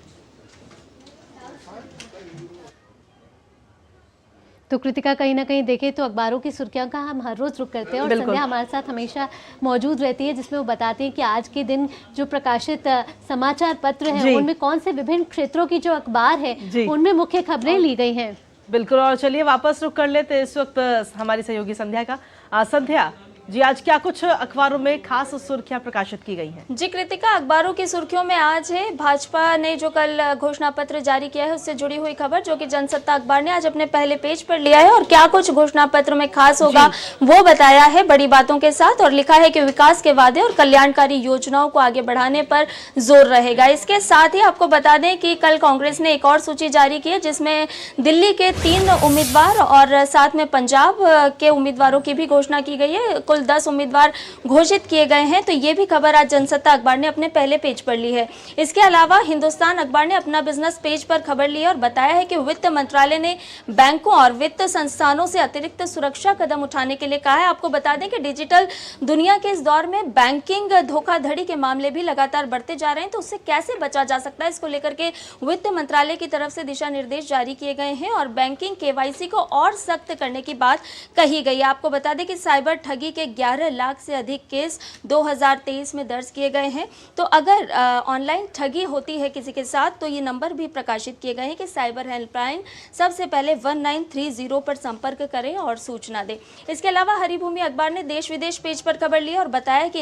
तो कृतिका, कहीं ना कहीं देखें तो अखबारों की सुर्खियों का हम हर रोज रुख करते हैं और संध्या हमारे साथ हमेशा मौजूद रहती है, जिसमें वो बताती है कि आज के दिन जो प्रकाशित समाचार पत्र हैं उनमें कौन से विभिन्न क्षेत्रों की जो अखबार है उनमें मुख्य खबरें ली गई हैं। बिल्कुल, और चलिए वापस रुख कर लेते इस वक्त हमारी सहयोगी संध्या का। संध्या, जी आज क्या कुछ अखबारों में खास सुर्खियां प्रकाशित की गई हैं? जी कृतिका, अखबारों की सुर्खियों में आज है भाजपा ने जो कल घोषणा पत्र जारी किया है उससे जुड़ी हुई खबर, जो कि जनसत्ता अखबार ने आज अपने पहले पेज पर लिया है। और क्या कुछ घोषणा पत्र में खास होगा वो बताया है बड़ी बातों के साथ, और लिखा है कि विकास के वादे और कल्याणकारी योजनाओं को आगे बढ़ाने पर जोर रहेगा। इसके साथ ही आपको बता दें कि कल कांग्रेस ने एक और सूची जारी की है जिसमें दिल्ली के 3 उम्मीदवार और साथ में पंजाब के उम्मीदवारों की भी घोषणा की गई है। कुल 10 उम्मीदवार घोषित किए गए हैं। तो ये भी खबर आज जनसत्ता अखबार ने अपने पहले पेज पर ली है। इसके अलावा हिंदुस्तान अखबार ने अपना बिजनेस पेज पर खबर ली है और बताया है कि वित्त मंत्रालय ने बैंकों और वित्त संस्थानों से अतिरिक्त सुरक्षा कदम उठाने के लिए कहा है। आपको बता दें कि डिजिटल दुनिया के इस दौर में बैंकिंग धोखाधड़ी के मामले भी लगातार बढ़ते जा रहे हैं, तो उससे कैसे बचा जा सकता है, इसको लेकर के वित्त मंत्रालय की तरफ से दिशा निर्देश जारी किए गए हैं और बैंकिंग केवाईसी को और सख्त करने की बात कही गई है। आपको बता दें कि साइबर ठगी के 11 लाख से अधिक केस 2023 में दर्ज किए गए हैं। तो अगर ऑनलाइन ठगी होती है किसी के साथ तो ये नंबर भी प्रकाशित किए गए हैं कि साइबर हेल्पलाइन सबसे पहले 1930 पर संपर्क करें और सूचना दें। इसके अलावा हरिभूमि अखबार ने देश विदेश पेज पर खबर ली और बताया कि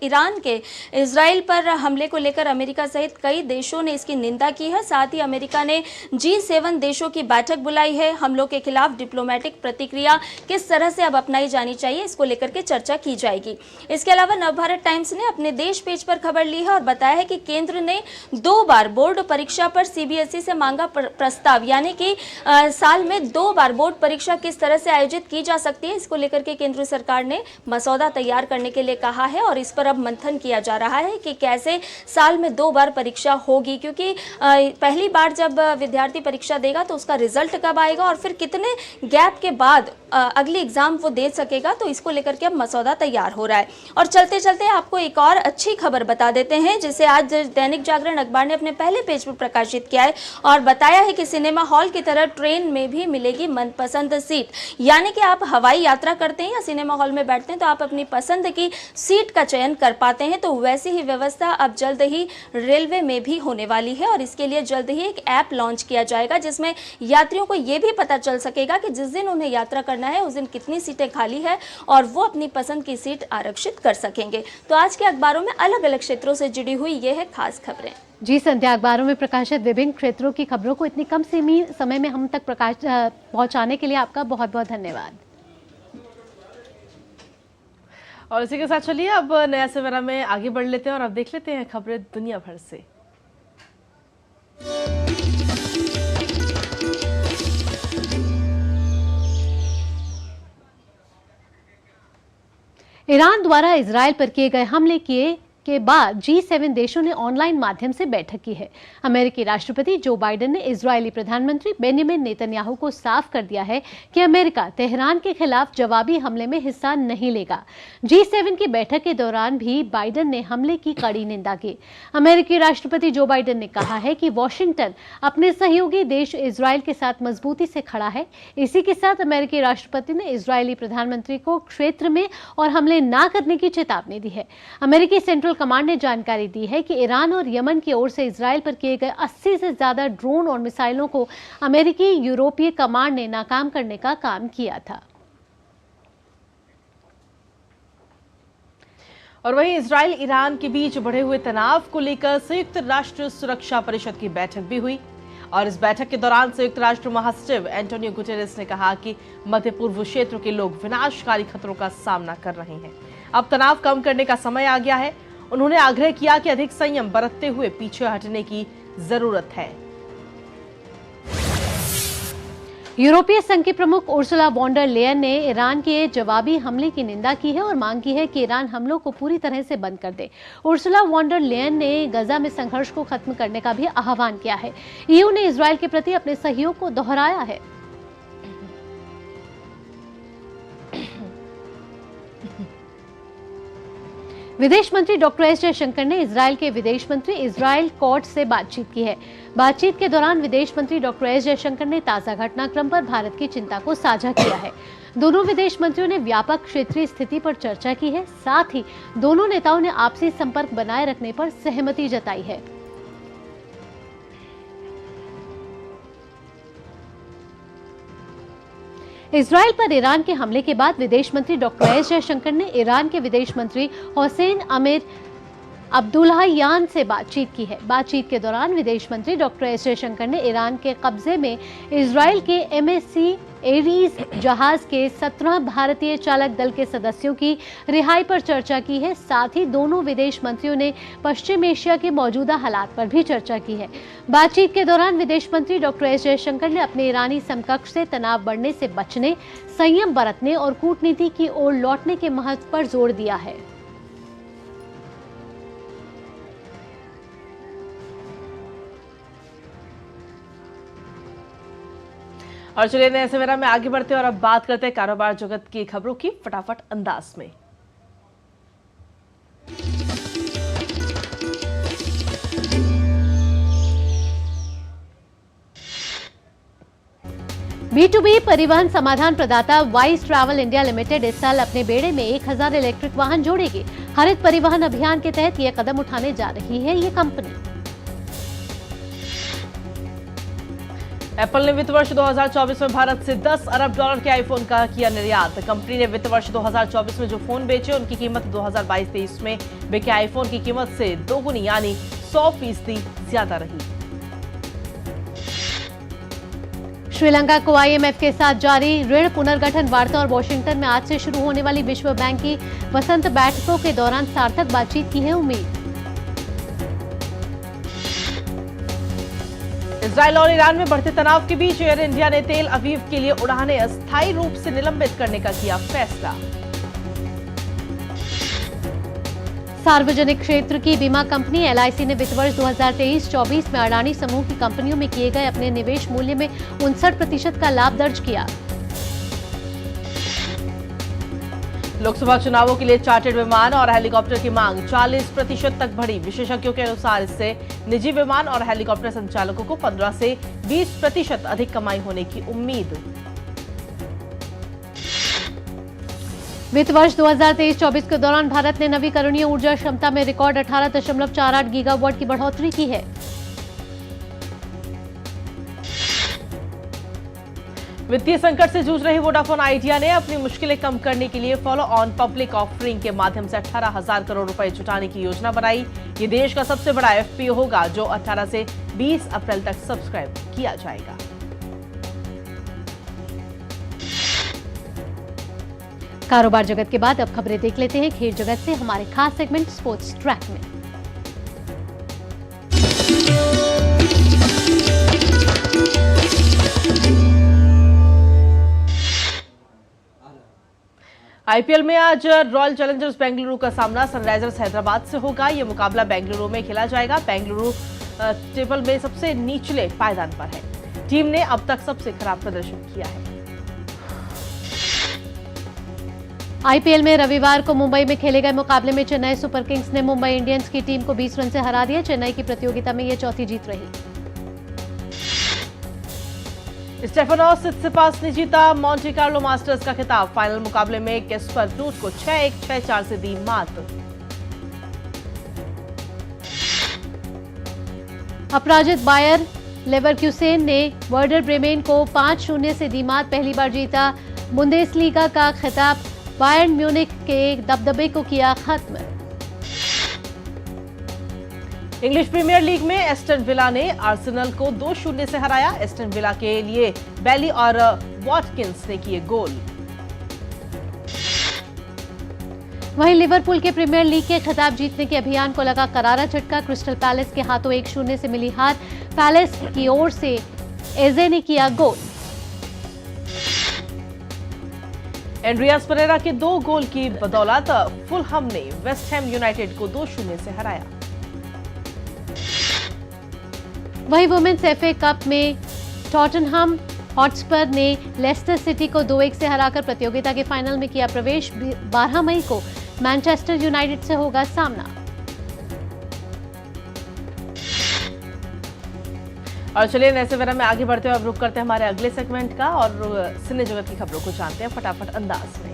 ईरान के इजराइल पर हमले को लेकर अमेरिका सहित कई देशों ने इसकी निंदा की है। साथ ही अमेरिका ने G7 देशों की बैठक बुलाई है। हमलों के खिलाफ डिप्लोमेटिक प्रतिक्रिया किस तरह से अब अपनाई जानी चाहिए, इसको लेकर के चर्चा की जाएगी। इसके अलावा नवभारत टाइम्स ने अपने देश पेज पर खबर ली है और बताया है कि केंद्र ने 2 बार बोर्ड परीक्षा पर CBSE से मांगा प्रस्ताव, यानी कि साल में 2 बार बोर्ड परीक्षा किस तरह से आयोजित की जा सकती है, इसको लेकर के केंद्र सरकार ने मसौदा तैयार करने के लिए कहा है और इस पर अब मंथन किया जा रहा है कि कैसे साल में 2 बार परीक्षा होगी, क्योंकि पहली बार जब विद्यार्थी परीक्षा देगा तो उसका रिजल्ट कब आएगा और फिर कितने गैप के बाद अगली एग्जाम वो दे सकेगा, तो इसको लेकर के अब मसौदा तैयार हो रहा है। और चलते चलते आपको एक और अच्छी खबर बता देते हैं जिसे आज दैनिक जागरण अखबार ने अपने पहले पेज पर प्रकाशित किया है और बताया है कि सिनेमा हॉल की तरह ट्रेन में भी मिलेगी मनपसंद सीट, यानी कि आप हवाई यात्रा करते हैं या सिनेमा हॉल में बैठते हैं तो आप अपनी पसंद की सीट का चयन कर पाते हैं। तो वैसी ही व्यवस्था अब जल्द ही रेलवे में भी होने वाली है और इसके लिए जल्द ही एक ऐप लॉन्च किया जाएगा जिसमें यात्रियों को ये भी पता चल सकेगा कि जिस दिन उन्हें यात्रा करना है उस दिन कितनी सीटें खाली है और वो अपनी पसंद की सीट आरक्षित कर सकेंगे। तो आज के अखबारों में अलग अलग क्षेत्रों से जुड़ी हुई ये है खास खबरें। जी संध्या, अखबारों में प्रकाशित विभिन्न क्षेत्रों की खबरों को इतनी कम समय में हम तक पहुंचाने के लिए आपका बहुत बहुत धन्यवाद। और इसी के साथ चलिए अब नया सवेरा में आगे बढ़ लेते हैं और अब देख लेते हैं खबरें दुनिया भर से। ईरान द्वारा इजरायल पर किए गए हमले के बाद G7 देशों ने ऑनलाइन माध्यम से बैठक की है। अमेरिकी राष्ट्रपति जो बाइडेन ने इजरायली प्रधानमंत्री बेंजामिन नेतन्याहू को साफ कर दिया है कि अमेरिका तेहरान के खिलाफ जवाबी हमले में हिस्सा नहीं लेगा। G7 की बैठक के दौरान भी बाइडेन ने हमले की कड़ी निंदा की। अमेरिकी राष्ट्रपति जो बाइडेन ने कहा है कि वॉशिंगटन अपने सहयोगी देश इजरायल के साथ मजबूती से खड़ा है। इसी के साथ अमेरिकी राष्ट्रपति ने इजरायली प्रधानमंत्री को क्षेत्र में और हमले न करने की चेतावनी दी है। अमेरिकी सेंट्रल कमांड ने जानकारी दी है कि ईरान और यमन की ओर से इजरायल पर किए गए 80 से ज्यादा ड्रोन और मिसाइलों को अमेरिकी यूरोपीय कमांड ने नाकाम करने का काम किया था। और वहीं इजराइल ईरान के बीच बढ़े हुए तनाव को लेकर संयुक्त राष्ट्र सुरक्षा परिषद की बैठक भी हुई और इस बैठक के दौरान संयुक्त राष्ट्र महासचिव एंटोनियो गुटेरेस ने कहा कि मध्य पूर्व क्षेत्र के लोग विनाशकारी खतरों का सामना कर रहे हैं। अब तनाव कम करने का समय आ गया है। उन्होंने आग्रह किया कि अधिक संयम बरतते हुए पीछे हटने की जरूरत है। यूरोपीय संघ की प्रमुख उर्सुला वॉन डर लेयन ने ईरान के जवाबी हमले की निंदा की है और मांग की है कि ईरान हमलों को पूरी तरह से बंद कर दे। उर्सुला वॉन डर लेयन ने गजा में संघर्ष को खत्म करने का भी आह्वान किया है। ईयू ने इजरायल के प्रति अपने सहयोग को दोहराया है। विदेश मंत्री डॉक्टर एस जयशंकर ने इजरायल के विदेश मंत्री इजराइल कॉट्स से बातचीत की है। बातचीत के दौरान विदेश मंत्री डॉक्टर एस जयशंकर ने ताजा घटनाक्रम पर भारत की चिंता को साझा किया है। दोनों विदेश मंत्रियों ने व्यापक क्षेत्रीय स्थिति पर चर्चा की है। साथ ही दोनों नेताओं ने आपसी संपर्क बनाए रखने पर सहमति जताई है। इजराइल पर ईरान के हमले के बाद विदेश मंत्री डॉक्टर एस जयशंकर ने ईरान के विदेश मंत्री हुसैन अमीर अब्दुल्लाहियान से बातचीत की है। बातचीत के दौरान विदेश मंत्री डॉक्टर एस जयशंकर ने ईरान के कब्जे में इजराइल के MSC एरीज जहाज के 17 भारतीय चालक दल के सदस्यों की रिहाई पर चर्चा की है। साथ ही दोनों विदेश मंत्रियों ने पश्चिम एशिया के मौजूदा हालात पर भी चर्चा की है। बातचीत के दौरान विदेश मंत्री डॉक्टर एस जयशंकर ने अपने ईरानी समकक्ष से तनाव बढ़ने से बचने, संयम बरतने और कूटनीति की ओर लौटने के महत्व पर जोर दिया है। और चलिए नए सवेरा में आगे बढ़ते हैं और अब बात करते हैं कारोबार जगत की खबरों की फटाफट अंदाज में। B2B परिवहन समाधान प्रदाता वाइस ट्रैवल इंडिया लिमिटेड इस साल अपने बेड़े में 1000 इलेक्ट्रिक वाहन जोड़ेगी। हरित परिवहन अभियान के तहत यह कदम उठाने जा रही है ये कंपनी। एप्पल ने वित्त वर्ष 2024 में भारत से $10 अरब के आईफोन का किया निर्यात। कंपनी ने वित्त वर्ष 2024 में जो फोन बेचे उनकी कीमत 2022-23 में बिके आईफोन की कीमत से दोगुनी यानी 100% ज्यादा रही। श्रीलंका को IMF के साथ जारी ऋण पुनर्गठन वार्ता और वॉशिंगटन में आज से शुरू होने वाली विश्व बैंक की वसंत बैठकों के दौरान सार्थक बातचीत की है उम्मीद। इजराइल और ईरान में बढ़ते तनाव के बीच एयर इंडिया ने तेल अवीव के लिए उड़ानें अस्थायी रूप से निलंबित करने का किया फैसला। सार्वजनिक क्षेत्र की बीमा कंपनी LIC ने वित्त वर्ष 2023-24 में अडानी समूह की कंपनियों में किए गए अपने निवेश मूल्य में 59% का लाभ दर्ज किया। लोकसभा चुनावों के लिए चार्टर्ड विमान और हेलीकॉप्टर की मांग 40% तक बढ़ी। विशेषज्ञों के अनुसार इससे निजी विमान और हेलीकॉप्टर संचालकों को 15 से 20% अधिक कमाई होने की उम्मीद। वित्त वर्ष 2023-24 के दौरान भारत ने नवीकरणीय ऊर्जा क्षमता में रिकॉर्ड 18.48 गीगावाट की बढ़ोतरी की है। वित्तीय संकट से जूझ रही वोडाफोन आइडिया ने अपनी मुश्किलें कम करने के लिए फॉलो ऑन पब्लिक ऑफरिंग के माध्यम से 18,000 करोड़ रुपए जुटाने की योजना बनाई। ये देश का सबसे बड़ा FPO होगा जो 18 से 20 अप्रैल तक सब्सक्राइब किया जाएगा। कारोबार जगत के बाद अब खबरें देख लेते हैं खेल जगत से हमारे खास सेगमेंट स्पोर्ट्स ट्रैक में। IPL में आज रॉयल चैलेंजर्स बेंगलुरु का सामना सनराइजर्स हैदराबाद से होगा। यह मुकाबला बेंगलुरु में खेला जाएगा। बेंगलुरु टेबल में सबसे निचले पायदान पर है। टीम ने अब तक सबसे खराब प्रदर्शन किया है। IPL में रविवार को मुंबई में खेले गए मुकाबले में चेन्नई सुपर किंग्स ने मुंबई इंडियंस की टीम को 20 रन से हरा दिया। चेन्नई की प्रतियोगिता में यह चौथी जीत रही। स्टेफानोस सित्सिपास ने जीता मॉन्टे कार्लो मास्टर्स का खिताब। फाइनल मुकाबले में कैस्पर रूट को 6-1, 6-4 से दी मात। अपराजित बायर लेवरक्यूसेन ने वर्डर ब्रेमेन को 5-0 से दी मात। पहली बार जीता बुंदेसलीगा का खिताब। बायर्न म्यूनिख के दबदबे को किया खत्म। इंग्लिश प्रीमियर लीग में एस्टन विला ने आर्सेनल को 2-0 से हराया। एस्टन विला के लिए बैली और वॉटकिंस ने किए गोल। वहीं लिवरपूल के प्रीमियर लीग के खिताब जीतने के अभियान को लगा करारा झटका। क्रिस्टल पैलेस के हाथों 1-0 से मिली हार। पैलेस की ओर से एजे ने किया गोल। एंड्रियास परेरा के 2 गोल की बदौलत फुलहम ने वेस्ट हैम यूनाइटेड को 2-0 से हराया। वहीं वुमेन्स FA कप में टॉटनहम हॉटस्पर ने लेस्टर सिटी को 2-1 से हराकर प्रतियोगिता के फाइनल में किया प्रवेश। 12 मई को मैनचेस्टर यूनाइटेड से होगा सामना। और चलिए नए सवेरा में आगे बढ़ते हुए अब रुक करते हैं हमारे अगले सेगमेंट का और सिने जगत की खबरों को जानते हैं फटाफट अंदाज में।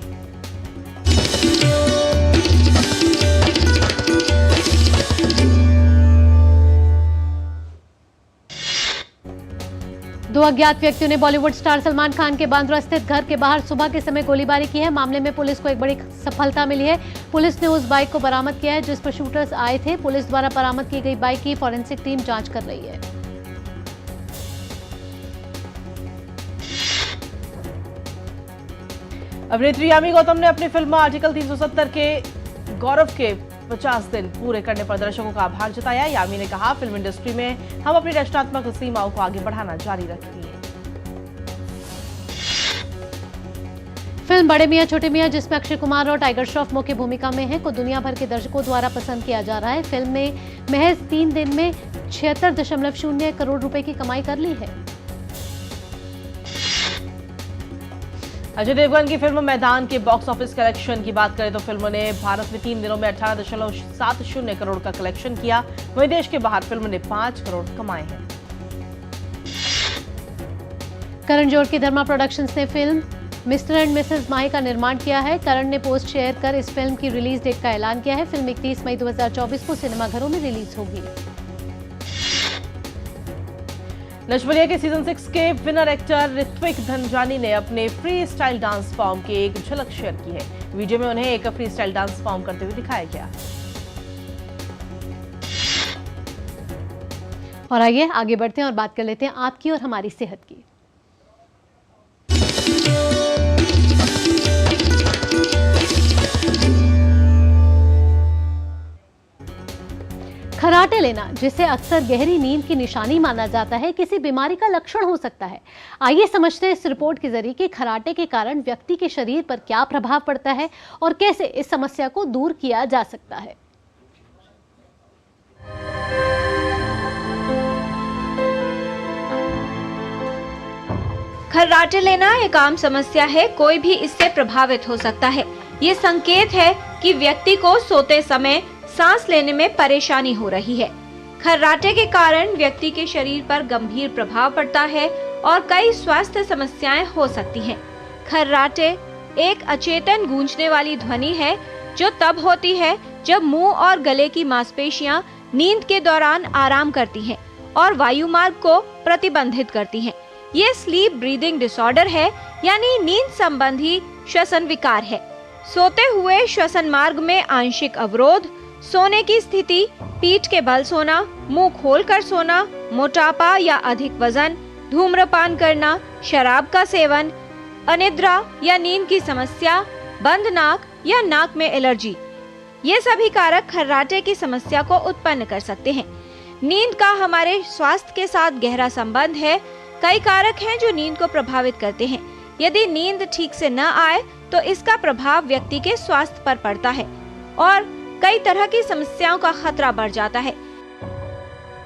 दो अज्ञात व्यक्तियों ने बॉलीवुड स्टार सलमान खान के बांद्रा स्थित घर के बाहर सुबह के समय गोलीबारी की है। मामले में पुलिस को एक बड़ी सफलता मिली है। पुलिस ने उस बाइक को बरामद किया है जिस पर शूटर्स आए थे। पुलिस द्वारा बरामद की गई बाइक की फॉरेंसिक टीम जांच कर रही है। अभिनेत्री यामी गौतम ने अपनी फिल्म आर्टिकल 370 के गौरव के 50 दिन पूरे करने पर दर्शकों का आभार जताया। यामी ने कहा, फिल्म इंडस्ट्री में हम अपनी रचनात्मक सीमाओं को आगे बढ़ाना जारी रखेंगे। फिल्म बड़े मियां छोटे मियां, जिसमें अक्षय कुमार और टाइगर श्रॉफ मुख्य भूमिका में हैं, को दुनिया भर के दर्शकों द्वारा पसंद किया जा रहा है। फिल्म ने महज 3 दिन में 76.0 करोड़ रुपए की कमाई कर ली है। अजय देवगन की फिल्म मैदान के बॉक्स ऑफिस कलेक्शन की बात करें तो फिल्म ने भारत में 3 दिनों में 18.70 करोड़ का कलेक्शन किया। वहीं देश के बाहर फिल्म ने 5 करोड़ कमाए हैं। करण जौहर की धर्मा प्रोडक्शंस ने फिल्म मिस्टर एंड मिसेस माही का निर्माण किया है। करण ने पोस्ट शेयर कर इस फिल्म की रिलीज डेट का ऐलान किया है। फिल्म 31 मई 2024 को सिनेमाघरों में रिलीज होगी। नचबलिया के सीजन 6 के विनर एक्टर ऋत्विक धनजानी ने अपने फ्री स्टाइल डांस फॉर्म की एक झलक शेयर की है। वीडियो में उन्हें एक फ्री स्टाइल डांस फॉर्म करते हुए दिखाया गया। और आइए आगे बढ़ते हैं और बात कर लेते हैं आपकी और हमारी सेहत की। खर्राटे लेना, जिसे अक्सर गहरी नींद की निशानी माना जाता है, किसी बीमारी का लक्षण हो सकता है। आइए समझते हैं इस रिपोर्ट के जरिए कि खर्राटे के कारण व्यक्ति के शरीर पर क्या प्रभाव पड़ता है और कैसे इस समस्या को दूर किया जा सकता है। खर्राटे लेना एक आम समस्या है, कोई भी इससे प्रभावित हो सकता है। ये संकेत है कि व्यक्ति को सोते समय सांस लेने में परेशानी हो रही है। खर्राटे के कारण व्यक्ति के शरीर पर गंभीर प्रभाव पड़ता है और कई स्वास्थ्य समस्याएं हो सकती हैं। खर्राटे एक अचेतन गूंजने वाली ध्वनि है जो तब होती है जब मुंह और गले की मांसपेशियां नींद के दौरान आराम करती हैं और वायु मार्ग को प्रतिबंधित करती हैं। ये स्लीप ब्रीदिंग डिसऑर्डर है, यानी नींद संबंधी श्वसन विकार है। सोते हुए श्वसन मार्ग में आंशिक अवरोध, सोने की स्थिति, पीठ के बल सोना, मुंह खोलकर सोना, मोटापा या अधिक वजन, धूम्रपान करना, शराब का सेवन, अनिद्रा या नींद की समस्या, बंद नाक या नाक में एलर्जी, ये सभी कारक खर्राटे की समस्या को उत्पन्न कर सकते हैं। नींद का हमारे स्वास्थ्य के साथ गहरा संबंध है। कई कारक हैं जो नींद को प्रभावित करते हैं। यदि नींद ठीक से न आए तो इसका प्रभाव व्यक्ति के स्वास्थ्य पर पड़ता है और कई तरह की समस्याओं का खतरा बढ़ जाता है।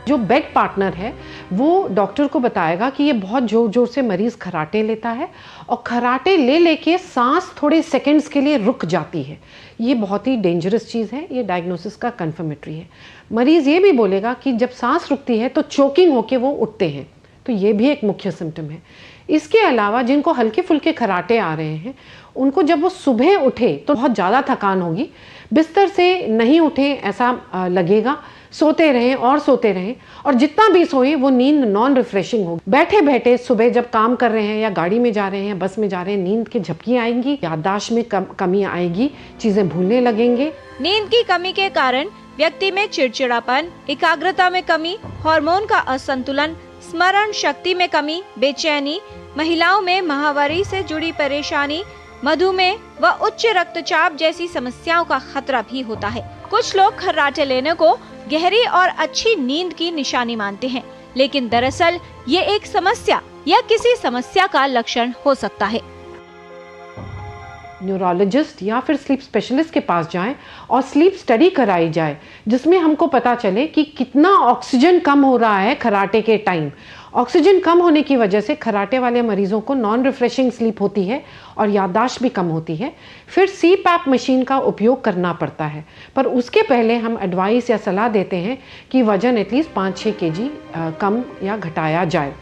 जो बेड पार्टनर है वो डॉक्टर को बताएगा कि ये बहुत जोर जोर से मरीज खर्राटे लेता है और खर्राटे ले लेके सांस थोड़े सेकंड्स के लिए रुक जाती है। ये बहुत ही डेंजरस चीज़ है। ये डायग्नोसिस का कन्फर्मेटरी है। मरीज ये भी बोलेगा कि जब सांस रुकती है तो चोकिंग होके वो उठते हैं, तो ये भी एक मुख्य सिम्टम है। इसके अलावा जिनको हल्के फुल्के खर्राटे आ रहे हैं उनको जब वो सुबह उठे तो बहुत ज़्यादा थकान होगी, बिस्तर से नहीं उठे ऐसा लगेगा, सोते रहें और सोते रहें और जितना भी सोए वो नींद नॉन रिफ्रेशिंग होगी। बैठे बैठे सुबह जब काम कर रहे हैं या गाड़ी में जा रहे हैं, बस में जा रहे हैं, नींद की झपकी आएंगी, याददाश्त में कमी आएगी, चीज़ें भूलने लगेंगे। नींद की कमी के कारण व्यक्ति में चिड़चिड़ापन, एकाग्रता में कमी, हार्मोन का असंतुलन, स्मरण शक्ति में कमी, बेचैनी, महिलाओं में माहवारी से जुड़ी परेशानी, मधुमेह व उच्च रक्तचाप जैसी समस्याओं का खतरा भी होता है। कुछ लोग खर्राटे लेने को गहरी और अच्छी नींद की निशानी मानते हैं, लेकिन दरअसल ये एक समस्या या किसी समस्या का लक्षण हो सकता है। न्यूरोलॉजिस्ट या फिर स्लीप स्पेशलिस्ट के पास जाएं और स्लीप स्टडी कराई जाए, जिसमें हमको पता चले कि कितना ऑक्सीजन कम हो रहा है खर्राटे के टाइम। ऑक्सीजन कम होने की वजह से खर्राटे वाले मरीजों को नॉन रिफ्रेशिंग स्लीप होती है और याददाश्त भी कम होती है। फिर CPAP मशीन का उपयोग करना पड़ता है, पर उसके पहले हम एडवाइस या सलाह देते हैं कि वजन एटलीस्ट 5-6 kg कम या घटाया जाए।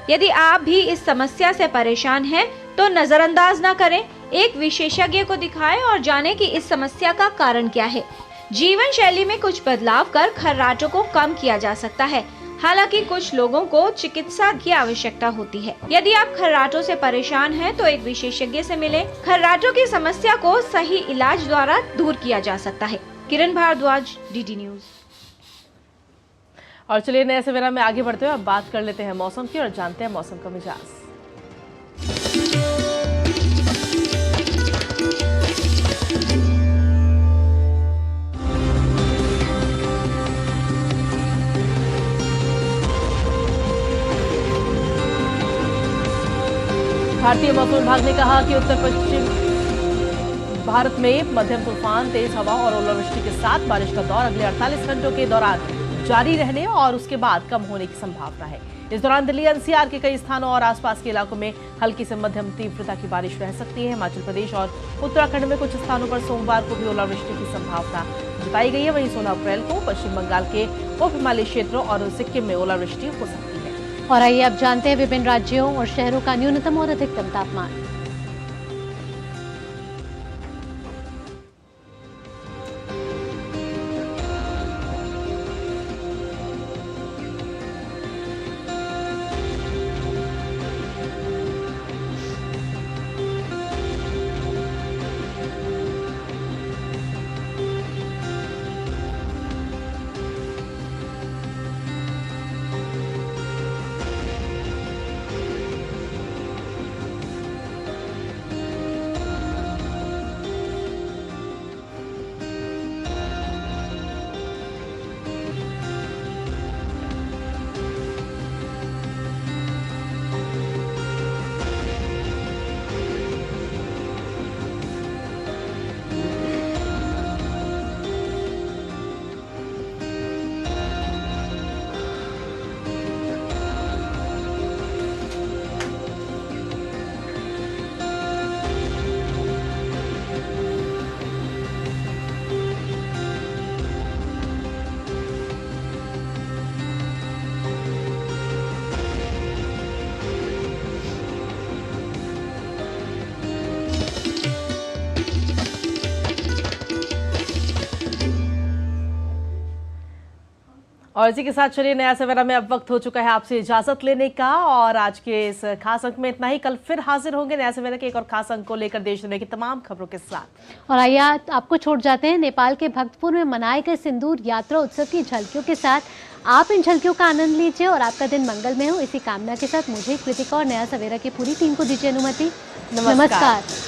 यदि आप भी इस समस्या से परेशान हैं, तो नजरअंदाज न करें, एक विशेषज्ञ को दिखाएं और जानें कि इस समस्या का कारण क्या है। जीवन शैली में कुछ बदलाव कर खर्राटों को कम किया जा सकता है। हालांकि कुछ लोगों को चिकित्सा की आवश्यकता होती है। यदि आप खर्राटों से परेशान हैं तो एक विशेषज्ञ से मिलें। खर्राटों की समस्या को सही इलाज द्वारा दूर किया जा सकता है। किरण भारद्वाज, डीडी न्यूज। और चलिए नए सवेरा में आगे बढ़ते हुए अब बात कर लेते हैं मौसम की और जानते हैं मौसम का मिजाज। भारतीय मौसम विभाग ने कहा कि उत्तर पश्चिम भारत में मध्यम तूफान, तेज हवा और ओलावृष्टि के साथ बारिश का दौर अगले 48 घंटों के दौरान जारी रहने और उसके बाद कम होने की संभावना है। इस दौरान दिल्ली एनसीआर के कई स्थानों और आसपास के इलाकों में हल्की से मध्यम तीव्रता की बारिश रह सकती है। हिमाचल प्रदेश और उत्तराखंड में कुछ स्थानों पर सोमवार को भी ओलावृष्टि की संभावना जताई गई है। वहीं 16 अप्रैल को पश्चिम बंगाल के उप हिमालयी क्षेत्रों और सिक्किम में ओलावृष्टि हो सकती है। और आइए अब जानते हैं विभिन्न राज्यों और शहरों का न्यूनतम और अधिकतम तापमान। और इसी के साथ चलिए नया सवेरा में अब वक्त हो चुका है आपसे इजाजत लेने का। और आज के इस खास अंक में इतना ही। कल फिर हाजिर होंगे नया सवेरा के एक और खास अंक को लेकर देश दुनिया की तमाम खबरों के साथ। और आइए आपको छोड़ जाते हैं नेपाल के भक्तपुर में मनाए गए सिंदूर यात्रा उत्सव की झलकियों के साथ। आप इन झलकियों का आनंद लीजिए और आपका दिन मंगलमय हो, इसी कामना के साथ मुझे, कृतिका और नया सवेरा की पूरी टीम को दीजिए अनुमति। नमस्कार।